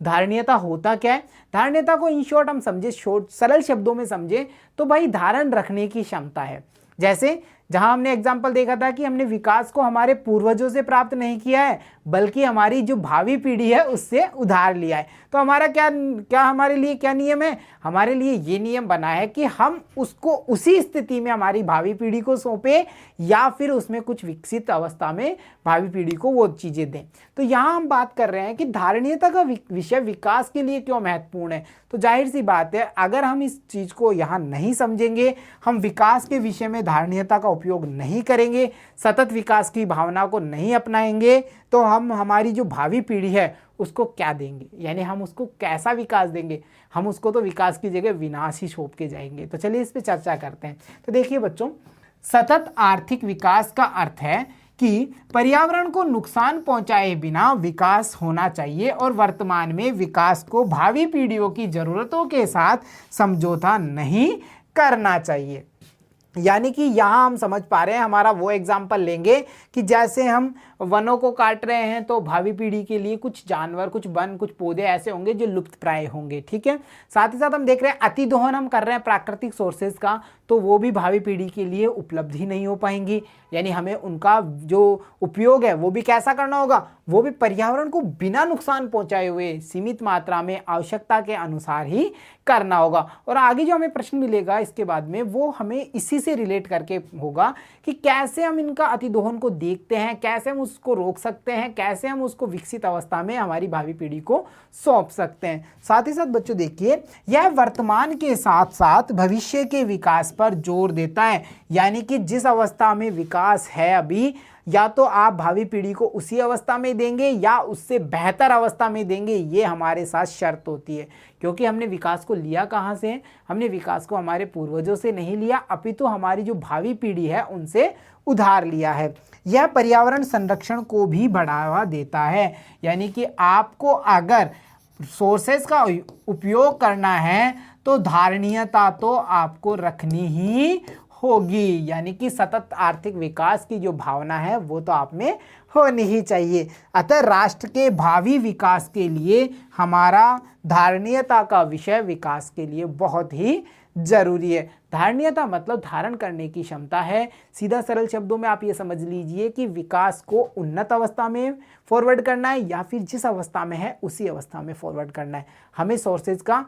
धारणीयता होता क्या है, धारणीयता को इन शॉर्ट हम समझे, सरल शब्दों में समझे तो भाई धारण रखने की क्षमता है। जैसे जहां हमने एग्जाम्पल देखा था कि हमने विकास को हमारे पूर्वजों से प्राप्त नहीं किया है, बल्कि हमारी जो भावी पीढ़ी है उससे उधार लिया है। तो हमारा क्या हमारे लिए क्या नियम है, हमारे लिए ये नियम बना है कि हम उसको उसी स्थिति में हमारी भावी पीढ़ी को सौंपे या फिर उसमें कुछ विकसित अवस्था में भावी पीढ़ी को वो चीज़ें दें। तो यहाँ हम बात कर रहे हैं कि धारणीयता का विषय विकास के लिए क्यों महत्वपूर्ण है। तो जाहिर सी बात है, अगर हम इस चीज़ को यहाँ नहीं समझेंगे, हम विकास के विषय में धारणीयता का उपयोग नहीं करेंगे, सतत विकास की भावना को नहीं अपनाएंगे, तो हम हमारी जो भावी पीढ़ी है उसको क्या देंगे, यानी हम उसको कैसा विकास देंगे, हम उसको तो विकास की जगह विनाश ही सौंप के जाएंगे। तो चलिए इस पे चर्चा करते हैं। तो देखिए बच्चों, सतत आर्थिक विकास का अर्थ है कि पर्यावरण को नुकसान पहुंचाए बिना विकास होना चाहिए और वर्तमान में विकास को भावी पीढ़ियों की जरूरतों के साथ समझौता नहीं करना चाहिए। यानी कि यहाँ हम समझ पा रहे हैं, हमारा वो एग्जाम्पल लेंगे कि जैसे हम वनों को काट रहे हैं तो भावी पीढ़ी के लिए कुछ जानवर, कुछ वन, कुछ पौधे ऐसे होंगे जो लुप्त प्राय होंगे, ठीक है। साथ ही साथ हम देख रहे हैं अति दोहन हम कर रहे हैं प्राकृतिक सोर्सेज का, तो वो भी भावी पीढ़ी के लिए उपलब्ध ही नहीं हो पाएंगी। यानी हमें उनका जो उपयोग है वो भी कैसा करना होगा, वो भी पर्यावरण को बिना नुकसान पहुंचाए हुए सीमित मात्रा में आवश्यकता के अनुसार ही करना होगा। और आगे जो हमें प्रश्न मिलेगा इसके बाद में, वो हमें इसी से रिलेट करके होगा कि कैसे हम इनका अतिदोहन को देखते हैं, कैसे हम उसको रोक सकते हैं, कैसे हम उसको विकसित अवस्था में हमारी भावी पीढ़ी को सौंप सकते हैं। साथ ही साथ बच्चों देखिए, यह वर्तमान के साथ साथ भविष्य के विकास पर जोर देता है। यानी कि जिस अवस्था में विकास है अभी, या तो आप भावी पीढ़ी को उसी अवस्था में देंगे या उससे बेहतर अवस्था में देंगे, ये हमारे साथ शर्त होती है। क्योंकि हमने विकास को लिया कहाँ से, हमने विकास को हमारे पूर्वजों से नहीं लिया, अपितु हमारी जो भावी पीढ़ी है उनसे उधार लिया है। यह पर्यावरण संरक्षण को भी बढ़ावा देता है। यानी कि आपको अगर सोर्सेज का उपयोग करना है तो धारणीयता तो आपको रखनी ही होगी। यानी कि सतत आर्थिक विकास की जो भावना है वो तो आप में होनी ही चाहिए। अतः राष्ट्र के भावी विकास के लिए हमारा धारणीयता का विषय विकास के लिए बहुत ही जरूरी है। धारणीयता मतलब धारण करने की क्षमता है। सीधा सरल शब्दों में आप ये समझ लीजिए कि विकास को उन्नत अवस्था में फॉरवर्ड करना है या फिर जिस अवस्था में है उसी अवस्था में फॉरवर्ड करना है। हमें सोर्सेज का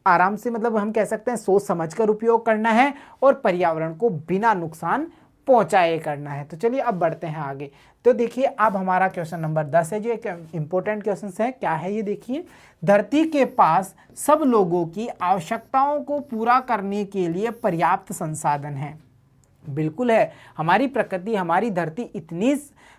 आराम से, मतलब हम कह सकते हैं सोच समझकर उपयोग करना है और पर्यावरण को बिना नुकसान पहुंचाए करना है। तो चलिए अब बढ़ते हैं आगे। तो देखिए अब हमारा क्वेश्चन नंबर 10 है, जो एक इंपॉर्टेंट क्वेश्चन है। क्या है ये देखिए, धरती के पास सब लोगों की आवश्यकताओं को पूरा करने के लिए पर्याप्त संसाधन है। बिल्कुल है, हमारी प्रकृति, हमारी धरती इतनी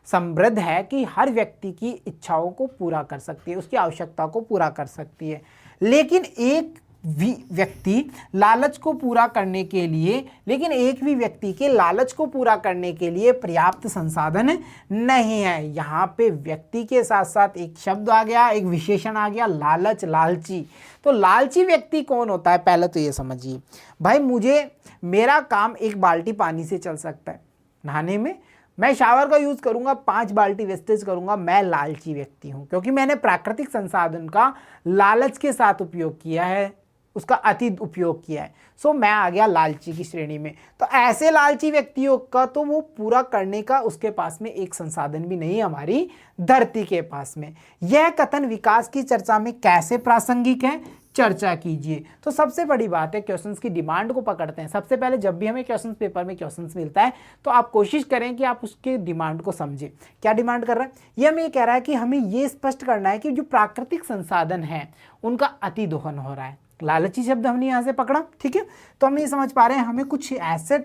समृद्ध है कि हर व्यक्ति की इच्छाओं को पूरा कर सकती है, उसकी आवश्यकता को पूरा कर सकती है। लेकिन एक व्यक्ति लालच को पूरा करने के लिए, लेकिन एक भी व्यक्ति के लालच को पूरा करने के लिए पर्याप्त संसाधन नहीं है। यहाँ पे व्यक्ति के साथ साथ एक शब्द आ गया, एक विशेषण आ गया, लालच, लालची। तो लालची व्यक्ति कौन होता है, पहले तो ये समझिए भाई, मेरा काम एक बाल्टी पानी से चल सकता है नहाने में, मैं शावर का यूज़ करूंगा, 5 बाल्टी वेस्टेज करूंगा, मैं लालची व्यक्ति हूं, क्योंकि मैंने प्राकृतिक संसाधन का लालच के साथ उपयोग किया है, उसका अति उपयोग किया है। सो मैं आ गया लालची की श्रेणी में। तो ऐसे लालची व्यक्तियों का तो वो पूरा करने का उसके पास में एक संसाधन भी नहीं है हमारी धरती के पास में। यह कथन विकास की चर्चा में कैसे प्रासंगिक है, चर्चा कीजिए। तो सबसे बड़ी बात है, क्वेश्चंस की डिमांड को पकड़ते हैं। सबसे पहले जब भी हमें क्वेश्चंस पेपर में क्वेश्चंस मिलता है तो आप कोशिश करें कि आप उसके डिमांड को समझें। क्या डिमांड कर रहा है, ये हमें कह रहा है कि हमें ये स्पष्ट करना है कि जो प्राकृतिक संसाधन है उनका अति दोहन हो रहा है। लालची शब्द हमने यहाँ से पकड़ा, ठीक है। तो हम ये समझ पा रहे हैं हमें कुछ ऐसे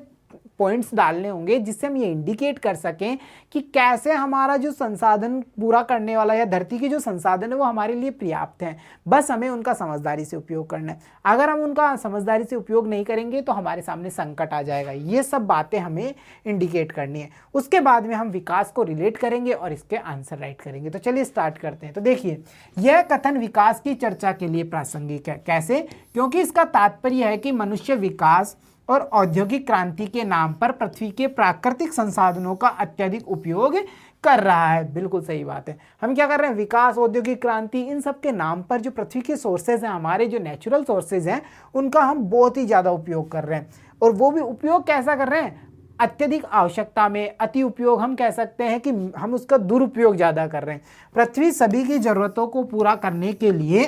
पॉइंट्स डालने होंगे जिससे हम ये इंडिकेट कर सकें कि कैसे हमारा जो संसाधन पूरा करने वाला या धरती के जो संसाधन है वो हमारे लिए पर्याप्त हैं। बस हमें उनका समझदारी से उपयोग करना है। अगर हम उनका समझदारी से उपयोग नहीं करेंगे तो हमारे सामने संकट आ जाएगा। ये सब बातें हमें इंडिकेट करनी है। उसके बाद में हम विकास को रिलेट करेंगे और इसके आंसर राइट करेंगे। तो चलिए स्टार्ट करते हैं। तो देखिए, यह कथन विकास की चर्चा के लिए प्रासंगिक है। कैसे? क्योंकि इसका तात्पर्य है कि मनुष्य विकास और औद्योगिक क्रांति के नाम पर पृथ्वी के प्राकृतिक संसाधनों का अत्यधिक उपयोग कर रहा है। बिल्कुल सही बात है। हम क्या कर रहे हैं? विकास, औद्योगिक क्रांति, इन सब के नाम पर जो पृथ्वी के सोर्सेज हैं, हमारे जो नेचुरल सोर्सेज हैं, उनका हम बहुत ही ज़्यादा उपयोग कर रहे हैं। और वो भी उपयोग कैसा कर रहे हैं? अत्यधिक आवश्यकता में। अति उपयोग हम कह सकते हैं कि हम उसका दुरुपयोग ज़्यादा कर रहे हैं। पृथ्वी सभी की ज़रूरतों को पूरा करने के लिए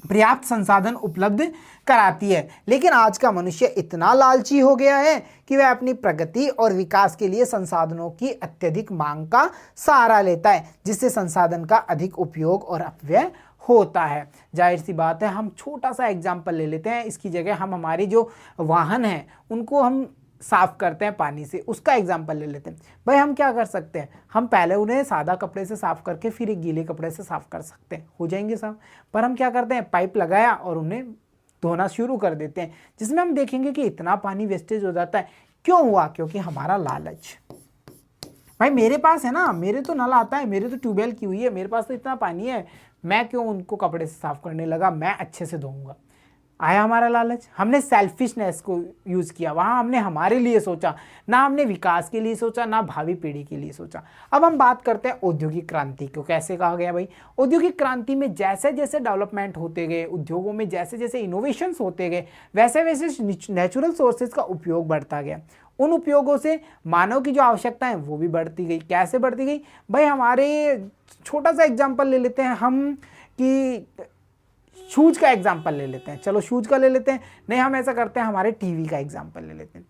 पर्याप्त संसाधन उपलब्ध कराती है, लेकिन आज का मनुष्य इतना लालची हो गया है कि वह अपनी प्रगति और विकास के लिए संसाधनों की अत्यधिक मांग का सहारा लेता है, जिससे संसाधन का अधिक उपयोग और अपव्यय होता है। जाहिर सी बात है, हम छोटा सा एग्जाम्पल ले लेते हैं। इसकी जगह हम हमारी जो वाहन हैं उनको हम साफ करते हैं पानी से, उसका एग्जाम्पल ले लेते हैं। भाई हम क्या कर सकते हैं? हम पहले उन्हें सादा कपड़े से साफ करके फिर एक गीले कपड़े से साफ कर सकते हैं, हो जाएंगे साफ। पर हम क्या करते हैं? पाइप लगाया और उन्हें धोना शुरू कर देते हैं, जिसमें हम देखेंगे कि इतना पानी वेस्टेज हो जाता है। क्यों हुआ? क्योंकि हमारा लालच। भाई मेरे पास है ना, मेरे तो नल आता है, मेरे तो ट्यूबवेल की हुई है, मेरे पास तो इतना पानी है, मैं क्यों उनको कपड़े से साफ करने लगा? मैं अच्छे से धोऊंगा। आया हमारा लालच। हमने सेल्फिशनेस को यूज़ किया, वहाँ हमने हमारे लिए सोचा, ना हमने विकास के लिए सोचा, ना भावी पीढ़ी के लिए सोचा। अब हम बात करते हैं औद्योगिक क्रांति को। कैसे कहा गया भाई? औद्योगिक क्रांति में जैसे जैसे डेवलपमेंट होते गए, उद्योगों में जैसे जैसे इनोवेशंस होते गए, वैसे वैसे नेचुरल सोर्सेज का उपयोग बढ़ता गया। उन उपयोगों से मानव की जो आवश्यकता है वो भी बढ़ती गई। कैसे बढ़ती गई भाई? हमारे छोटा सा एग्जाम्पल ले लेते हैं हम कि शूज का एग्जाम्पल ले लेते हैं। चलो शूज का ले लेते हैं। नहीं, हम ऐसा करते हैं, हमारे टीवी का एग्जाम्पल ले लेते हैं।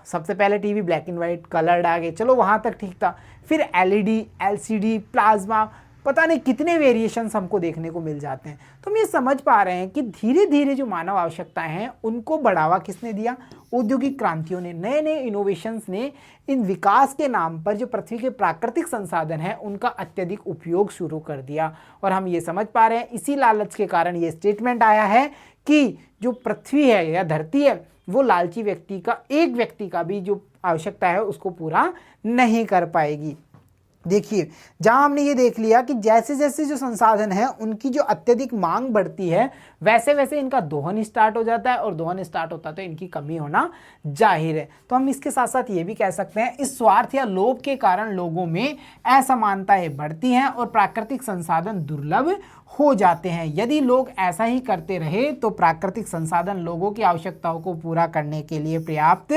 सबसे पहले TV black and white, coloured आ गए, चलो वहाँ तक ठीक था। फिर एलईडी, एलसीडी, प्लाज्मा, पता नहीं कितने वेरिएशंस हमको देखने को मिल जाते हैं। तो हम ये समझ पा रहे हैं कि धीरे धीरे जो मानव आवश्यकताएं हैं उनको बढ़ावा किसने दिया? औद्योगिक क्रांतियों ने, नए नए इनोवेशंस ने इन विकास के नाम पर जो पृथ्वी के प्राकृतिक संसाधन हैं उनका अत्यधिक उपयोग शुरू कर दिया। और हम ये समझ पा रहे हैं, इसी लालच के कारण ये स्टेटमेंट आया है कि जो पृथ्वी है या धरती है वो लालची व्यक्ति का, एक व्यक्ति का भी जो आवश्यकता है उसको पूरा नहीं कर पाएगी। देखिए, जहां हमने ये देख लिया कि जैसे जैसे जो संसाधन है उनकी जो अत्यधिक मांग बढ़ती है वैसे वैसे इनका दोहन स्टार्ट हो जाता है, और दोहन स्टार्ट होता है तो इनकी कमी होना जाहिर है। तो हम इसके साथ साथ ये भी कह सकते हैं, इस स्वार्थ या लोभ के कारण लोगों में असमानताएं बढ़ती हैं और प्राकृतिक संसाधन दुर्लभ हो जाते हैं। यदि लोग ऐसा ही करते रहे तो प्राकृतिक संसाधन लोगों की आवश्यकताओं को पूरा करने के लिए पर्याप्त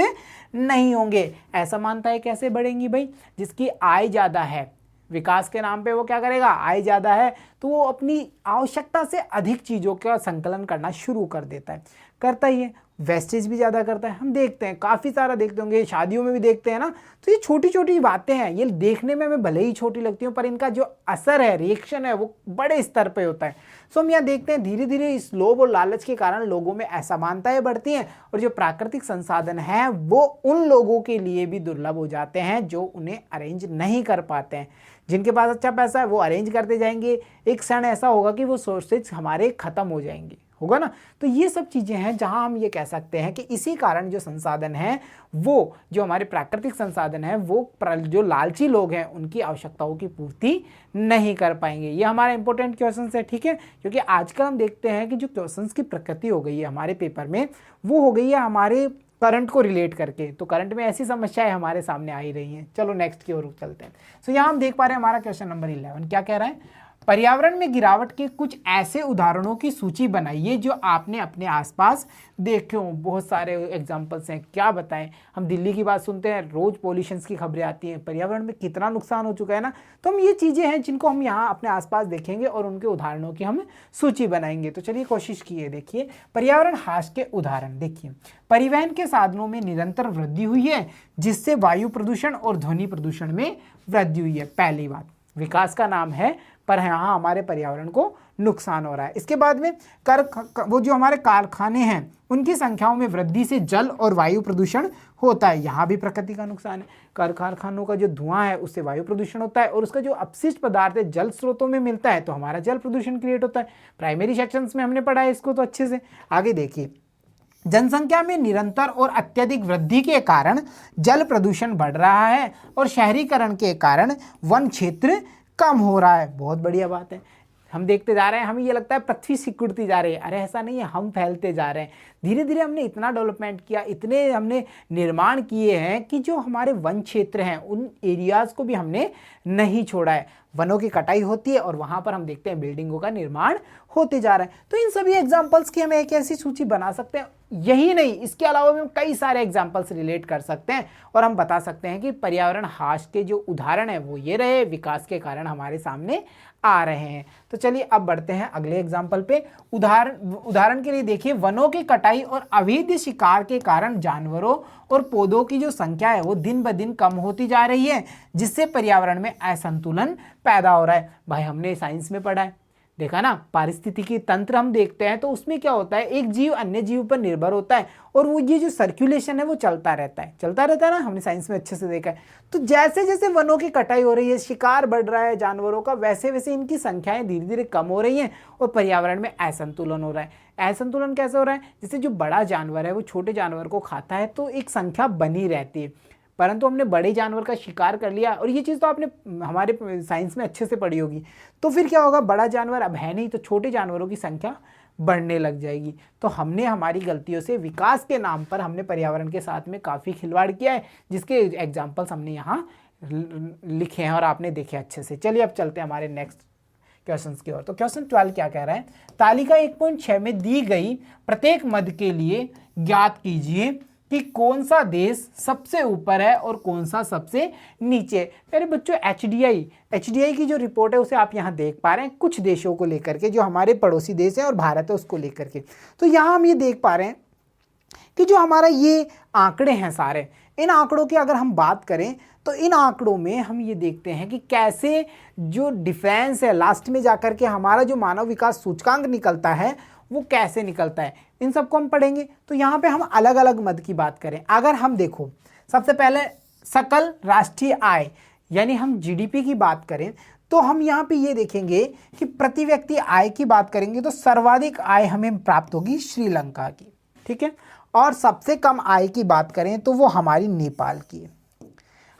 नहीं होंगे। असमानताएं कैसे बढ़ेंगी भाई? जिसकी आय ज़्यादा है, विकास के नाम पे वो क्या करेगा? आय ज़्यादा है तो वो अपनी आवश्यकता से अधिक चीज़ों का संकलन करना शुरू कर देता है, करता ही है। वेस्टेज भी ज़्यादा करता है। हम देखते हैं, काफ़ी सारा देखते होंगे, शादियों में भी देखते हैं ना। तो ये छोटी छोटी बातें हैं, ये देखने में हमें भले ही छोटी लगती हैं पर इनका जो असर है, रिएक्शन है, वो बड़े स्तर पे होता है। सो हम यहाँ देखते हैं धीरे धीरे इस लोभ और लालच के कारण लोगों में असमानताएं बढ़ती हैं और जो प्राकृतिक संसाधन हैं वो उन लोगों के लिए भी दुर्लभ हो जाते हैं जो उन्हें अरेंज नहीं कर पाते हैं। जिनके पास अच्छा पैसा है वो अरेंज करते जाएंगे, एक क्षण ऐसा होगा कि वो सोर्सेज हमारे ख़त्म हो जाएंगे, होगा ना। तो ये सब चीज़ें हैं जहां हम ये कह सकते हैं कि इसी कारण जो संसाधन हैं, वो जो हमारे प्राकृतिक संसाधन हैं, वो जो लालची लोग हैं उनकी आवश्यकताओं की पूर्ति नहीं कर पाएंगे। ये हमारा इंपॉर्टेंट क्वेश्चन है, ठीक है। क्योंकि आजकल हम देखते हैं कि जो क्वेश्चंस की प्रकृति हो गई है हमारे पेपर में, वो हो गई है हमारे करंट को रिलेट करके। तो करंट में ऐसी समस्याएं हमारे सामने आ ही रही हैं। चलो नेक्स्ट की ओर चलते हैं। सो यहाँ हम देख पा रहे हैं हमारा क्वेश्चन नंबर 11 क्या कह रहा है? पर्यावरण में गिरावट के कुछ ऐसे उदाहरणों की सूची बनाइए जो आपने अपने आसपास देखे हों। बहुत सारे एग्जाम्पल्स हैं, क्या बताएं। हम दिल्ली की बात सुनते हैं, रोज पॉल्यूशंस की खबरें आती हैं, पर्यावरण में कितना नुकसान हो चुका है ना। तो हम ये चीज़ें हैं जिनको हम यहाँ अपने आसपास देखेंगे और उनके उदाहरणों की हम सूची बनाएंगे। तो चलिए कोशिश कीजिए। देखिए, पर्यावरण हास के उदाहरण देखिए। परिवहन के साधनों में निरंतर वृद्धि हुई है जिससे वायु प्रदूषण और ध्वनि प्रदूषण में वृद्धि हुई है। पहली बात, विकास का नाम है पर यहाँ हमारे पर्यावरण को नुकसान हो रहा है। इसके बाद में वो जो हमारे कारखाने हैं उनकी संख्याओं में वृद्धि से जल और वायु प्रदूषण होता है, यहाँ भी प्रकृति का नुकसान है। कारखानों का जो धुआं है उससे वायु प्रदूषण होता है और उसका जो अपशिष्ट पदार्थ है जल स्रोतों में मिलता है तो हमारा जल प्रदूषण क्रिएट होता है। प्राइमरी सेक्शंस में हमने पढ़ा है इसको तो अच्छे से। आगे देखिए, जनसंख्या में निरंतर और अत्यधिक वृद्धि के कारण जल प्रदूषण बढ़ रहा है और शहरीकरण के कारण वन क्षेत्र कम हो रहा है। बहुत बढ़िया बात है, हम देखते जा रहे हैं, हमें ये लगता है पृथ्वी सिकुड़ती जा रही है, अरे ऐसा नहीं है, हम फैलते जा रहे हैं। धीरे धीरे हमने इतना डेवलपमेंट किया, इतने हमने निर्माण किए हैं कि जो हमारे वन क्षेत्र हैं उन एरियाज़ को भी हमने नहीं छोड़ा है। वनों की कटाई होती है और वहाँ पर हम देखते हैं बिल्डिंगों का निर्माण होते जा रहा है। तो इन सभी एग्जाम्पल्स की हम एक ऐसी सूची बना सकते हैं, यही नहीं इसके अलावा भी हम कई सारे एग्जाम्पल्स रिलेट कर सकते हैं और हम बता सकते हैं कि पर्यावरण हास के जो उदाहरण है वो ये रहे, विकास के कारण हमारे सामने आ रहे हैं। तो चलिए अब बढ़ते हैं अगले एग्जाम्पल पे। उदाहरण के लिए देखिए, वनों की कटाई और अवैध शिकार के कारण जानवरों और पौधों की जो संख्या है वो दिन ब दिन कम होती जा रही है, जिससे पर्यावरण में असंतुलन पैदा हो रहा है। भाई हमने साइंस में पढ़ा है, देखा ना, पारिस्थितिकी तंत्र हम देखते हैं तो उसमें क्या होता है, एक जीव अन्य जीव पर निर्भर होता है और वो ये जो सर्कुलेशन है वो चलता रहता है ना, हमने साइंस में अच्छे से देखा है। तो जैसे जैसे वनों की कटाई हो रही है, शिकार बढ़ रहा है जानवरों का, वैसे वैसे इनकी संख्याएं धीरे धीरे कम हो रही हैं और पर्यावरण में असंतुलन हो रहा है। असंतुलन कैसे हो रहा है, जैसे जो बड़ा जानवर है वो छोटे जानवर को खाता है तो एक संख्या बनी रहती है, परंतु हमने बड़े जानवर का शिकार कर लिया, और ये चीज़ तो आपने हमारे साइंस में अच्छे से पढ़ी होगी, तो फिर क्या होगा, बड़ा जानवर अब है नहीं तो छोटे जानवरों की संख्या बढ़ने लग जाएगी। तो हमने हमारी गलतियों से विकास के नाम पर हमने पर्यावरण के साथ में काफ़ी खिलवाड़ किया है, जिसके एग्जाम्पल्स हमने यहाँ लिखे हैं और आपने देखे अच्छे से। चलिए अब चलते हैं हमारे नेक्स्ट क्वेश्चंस की ओर। तो क्वेश्चन 12 क्या कह रहा है, तालिका 1.6 में दी गई प्रत्येक मद के लिए ज्ञात कीजिए कि कौन सा देश सबसे ऊपर है और कौन सा सबसे नीचे। मेरे बच्चों एचडीआई की जो रिपोर्ट है उसे आप यहाँ देख पा रहे हैं, कुछ देशों को लेकर के, जो हमारे पड़ोसी देश हैं और भारत है उसको लेकर के। तो यहाँ हम ये देख पा रहे हैं कि जो हमारा ये आंकड़े हैं सारे, इन आंकड़ों की अगर हम बात करें तो इन आंकड़ों में हम ये देखते हैं कि कैसे जो डिफरेंस है लास्ट में जाकर के हमारा जो मानव विकास सूचकांक निकलता है वो कैसे निकलता है, इन सबको हम पढ़ेंगे। तो यहाँ पे हम अलग अलग मद की बात करें, अगर हम देखो सबसे पहले सकल राष्ट्रीय आय यानी हम जीडीपी की बात करें तो हम यहाँ पे ये देखेंगे कि प्रति व्यक्ति आय की बात करेंगे तो सर्वाधिक आय हमें प्राप्त होगी श्रीलंका की, ठीक है, और सबसे कम आय की बात करें तो वो हमारी नेपाल की है।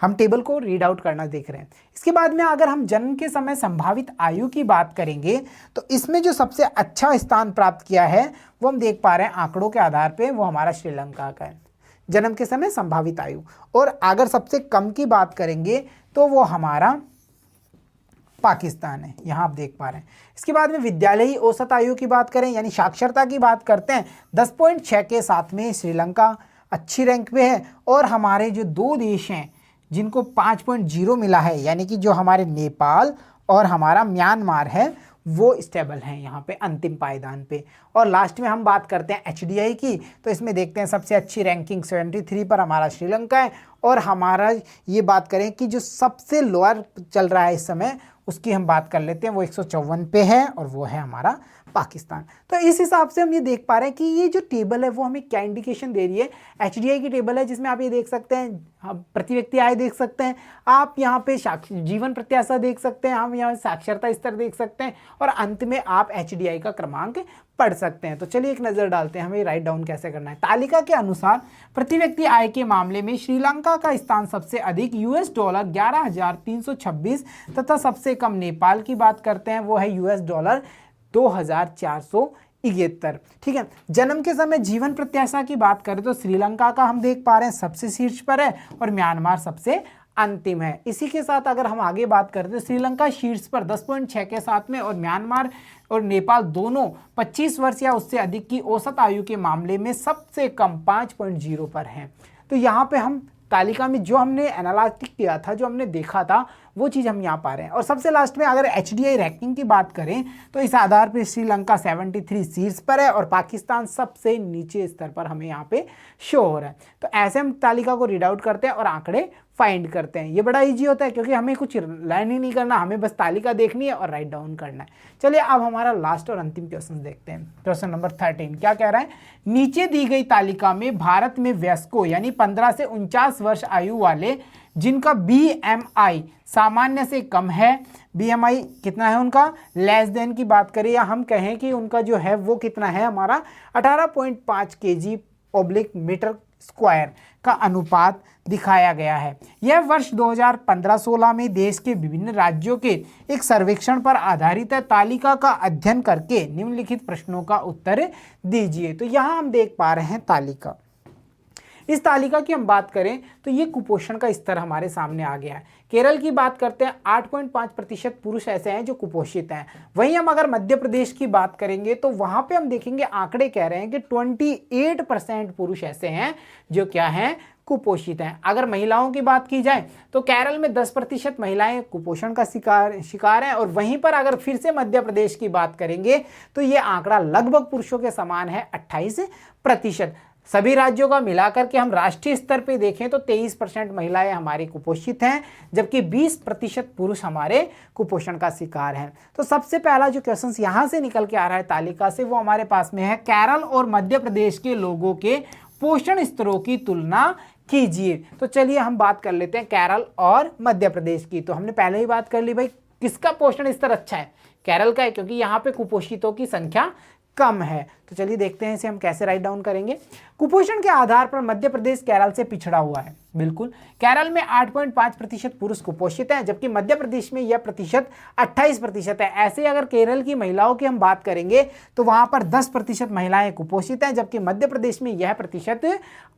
हम टेबल को रीड आउट करना देख रहे हैं। इसके बाद में अगर हम जन्म के समय संभावित आयु की बात करेंगे तो इसमें जो सबसे अच्छा स्थान प्राप्त किया है वो हम देख पा रहे हैं आंकड़ों के आधार पे, वो हमारा श्रीलंका का है, जन्म के समय संभावित आयु। और अगर सबसे कम की बात करेंगे तो वो हमारा पाकिस्तान है, यहाँ आप देख पा रहे हैं। इसके बाद में विद्यालयी औसत आयु की बात करें यानी साक्षरता की बात करते हैं, 10.6 के साथ में श्रीलंका अच्छी रैंक पे है, और हमारे जो दो देश हैं जिनको 5.0 मिला है यानी कि जो हमारे नेपाल और हमारा म्यांमार है वो स्टेबल हैं यहाँ पे अंतिम पायदान पे। और लास्ट में हम बात करते हैं एचडीआई की, तो इसमें देखते हैं सबसे अच्छी रैंकिंग 73 पर हमारा श्रीलंका है, और हमारा ये बात करें कि जो सबसे लोअर चल रहा है इस समय उसकी हम बात कर लेते हैं, वो 154 पे है और वो है हमारा पाकिस्तान। तो इस हिसाब से हम ये देख पा रहे हैं कि ये जो टेबल है वो हमें क्या इंडिकेशन दे रही है। एचडीआई की टेबल है जिसमें आप ये देख सकते हैं, प्रति व्यक्ति आय देख सकते हैं, आप यहाँ पे जीवन प्रत्याशा देख सकते हैं, हम यहाँ साक्षरता स्तर देख सकते हैं, और अंत में आप एचडीआई का क्रमांक पढ़ सकते हैं। तो चलिए एक नज़र डालते हैं हमें राइट डाउन कैसे करना है। तालिका के अनुसार प्रति व्यक्ति आय के मामले में श्रीलंका का स्थान सबसे अधिक $, 11,326 तथा सबसे कम नेपाल की बात करते हैं वो है $, 2,471, ठीक है। जन्म के समय जीवन प्रत्याशा की बात करें तो श्रीलंका का हम देख पा रहे हैं सबसे शीर्ष पर है और म्यांमार सबसे अंतिम है। इसी के साथ अगर हम आगे बात करें तो श्रीलंका शीर्ष पर 10.6 के साथ में, और म्यांमार और नेपाल दोनों 25 वर्ष या उससे अधिक की औसत आयु के मामले में सबसे कम 5.0 पर हैं। तो यहाँ पे हम तालिका में जो हमने एनालिटिक किया था, जो हमने देखा था, वो चीज़ हम यहाँ पा रहे हैं। और सबसे लास्ट में अगर एचडीआई रैंकिंग की बात करें तो इस आधार पर श्रीलंका 73 शीर्ष पर है और पाकिस्तान सबसे नीचे स्तर पर हमें यहाँ पे शो हो रहा है। तो ऐसे हम तालिका को रीड आउट करते हैं और आंकड़े फाइंड करते हैं। ये बड़ा इजी होता है क्योंकि हमें कुछ लाइन ही नहीं करना, हमें बस तालिका देखनी है और राइट डाउन करना है। चलिए अब हमारा लास्ट और अंतिम क्वेश्चन देखते हैं। क्वेश्चन नंबर 13 क्या कह रहा है, नीचे दी गई तालिका में भारत में वयस्कों यानी 15 से 49 वर्ष आयु वाले जिनका BMI सामान्य से कम है, BMI कितना है उनका, लेस देन की बात करें या हम कहें कि उनका जो है वो कितना है हमारा 18.5 kg/मीटर स्क्वायर का अनुपात दिखाया गया है। यह वर्ष 2015-16 में देश के विभिन्न राज्यों के एक सर्वेक्षण पर आधारित है। तालिका का अध्ययन करके निम्नलिखित प्रश्नों का उत्तर दीजिए। तो यहाँ हम देख पा रहे हैं तालिका, इस तालिका की हम बात करें तो ये कुपोषण का स्तर हमारे सामने आ गया है। केरल की बात करते हैं 8.5% पुरुष ऐसे हैं जो कुपोषित हैं। वहीं हम अगर मध्य प्रदेश की बात करेंगे तो वहां पे हम देखेंगे आंकड़े कह रहे हैं कि 28% पुरुष ऐसे हैं जो क्या हैं, कुपोषित हैं। अगर महिलाओं की बात की जाए तो केरल में 10% महिलाएं कुपोषण का शिकार हैं और वहीं पर अगर फिर से मध्य प्रदेश की बात करेंगे तो ये आंकड़ा लगभग पुरुषों के समान है 28%। सभी राज्यों का मिलाकर के हम राष्ट्रीय स्तर पे देखें तो 23% महिलाएं हमारी कुपोषित हैं जबकि 20% पुरुष हमारे कुपोषण का शिकार हैं। तो सबसे पहला जो क्वेश्चन यहां से निकल के आ रहा है तालिका से वो हमारे पास में है, केरल और मध्य प्रदेश के लोगों के पोषण स्तरों की तुलना कीजिए। तो चलिए हम बात कर लेते हैं केरल और मध्य प्रदेश की। तो हमने पहले ही बात कर ली भाई किसका पोषण स्तर अच्छा है, केरल का है क्योंकि यहाँ पे कुपोषितों की संख्या कम है। तो चलिए देखते हैं इसे हम कैसे राइट डाउन करेंगे। कुपोषण के आधार पर मध्य प्रदेश केरल से पिछड़ा हुआ है। बिल्कुल, केरल में 8.5% पुरुष कुपोषित हैं जबकि मध्य प्रदेश में यह प्रतिशत 28% है। ऐसे अगर केरल की महिलाओं की हम बात करेंगे तो वहां पर 10% महिलाएं कुपोषित हैं जबकि मध्य प्रदेश में यह प्रतिशत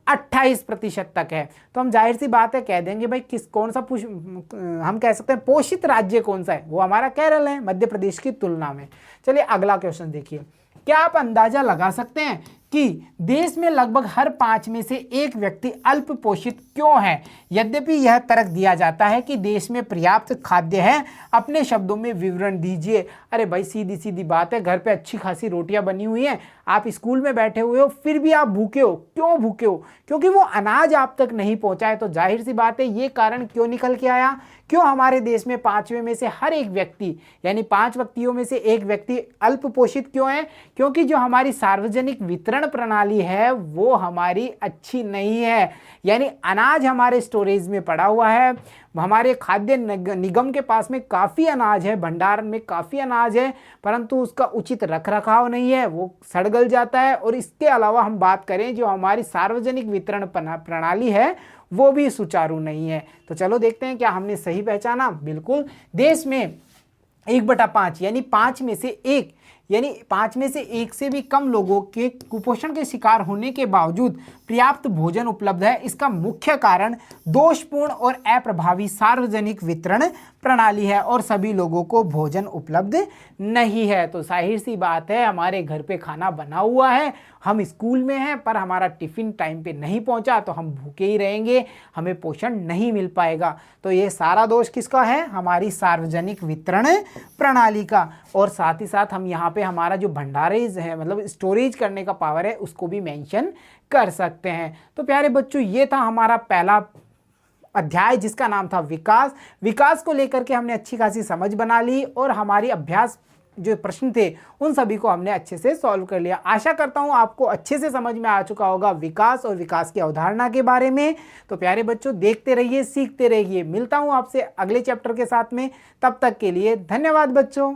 28% तक है। तो हम जाहिर सी बात है कह देंगे भाई कौन सा हम कह सकते हैं पोषित राज्य कौन सा है, वो हमारा केरल है मध्य प्रदेश की तुलना में। चलिए अगला क्वेश्चन देखिए, क्या आप अंदाजा लगा सकते हैं कि देश में लगभग हर 5 में से एक व्यक्ति अल्प पोषित क्यों है? यद्यपि यह तर्क दिया जाता है कि देश में पर्याप्त खाद्य है, अपने शब्दों में विवरण दीजिए। अरे भाई सीधी सीधी बात है, घर पे अच्छी खासी रोटियां बनी हुई हैं, आप स्कूल में बैठे हुए हो फिर भी आप भूखे हो। क्यों भूखे हो? क्योंकि वो अनाज आप तक नहीं पहुंचा है। तो जाहिर सी बात है ये कारण क्यों निकल के आया, क्यों हमारे देश में 5वें में से हर एक व्यक्ति यानी 5 व्यक्तियों में से एक व्यक्ति अल्प पोषित क्यों है? क्योंकि जो हमारी सार्वजनिक वितरण प्रणाली है वो हमारी अच्छी नहीं है। यानी अनाज हमारे स्टोरेज में पड़ा हुआ है, हमारे खाद्य निगम के पास में काफ़ी अनाज है, भंडारण में काफ़ी अनाज है, परंतु उसका उचित रखरखाव नहीं है, वो सड़ गल जाता है। और इसके अलावा हम बात करें जो हमारी सार्वजनिक वितरण प्रणाली है वो भी सुचारू नहीं है। तो चलो देखते हैं क्या हमने सही पहचाना। बिल्कुल, देश में 1/5 यानी 5 में से 1 यानी 5 में से 1 से भी कम लोगों के कुपोषण के शिकार होने के बावजूद पर्याप्त भोजन उपलब्ध है। इसका मुख्य कारण दोषपूर्ण और अप्रभावी सार्वजनिक वितरण प्रणाली है और सभी लोगों को भोजन उपलब्ध नहीं है। तो जाहिर सी बात है हमारे घर पे खाना बना हुआ है, हम स्कूल में हैं पर हमारा टिफिन टाइम पे नहीं पहुंचा तो हम भूखे ही रहेंगे, हमें पोषण नहीं मिल पाएगा। तो ये सारा दोष किसका है? हमारी सार्वजनिक वितरण प्रणाली का। और साथ ही साथ हम यहाँ पे हमारा जो भंडारेज है मतलब स्टोरेज करने का पावर है उसको भी मेंशन कर सकते हैं। तो प्यारे बच्चों ये था हमारा पहला अध्याय जिसका नाम था विकास। विकास को लेकर के हमने अच्छी खासी समझ बना ली और हमारी अभ्यास जो प्रश्न थे उन सभी को हमने अच्छे से सॉल्व कर लिया। आशा करता हूं आपको अच्छे से समझ में आ चुका होगा विकास और विकास की अवधारणा के बारे में। तो प्यारे बच्चों देखते रहिए, सीखते रहिए। मिलता हूं आपसे अगले चैप्टर के साथ में, तब तक के लिए धन्यवाद बच्चों।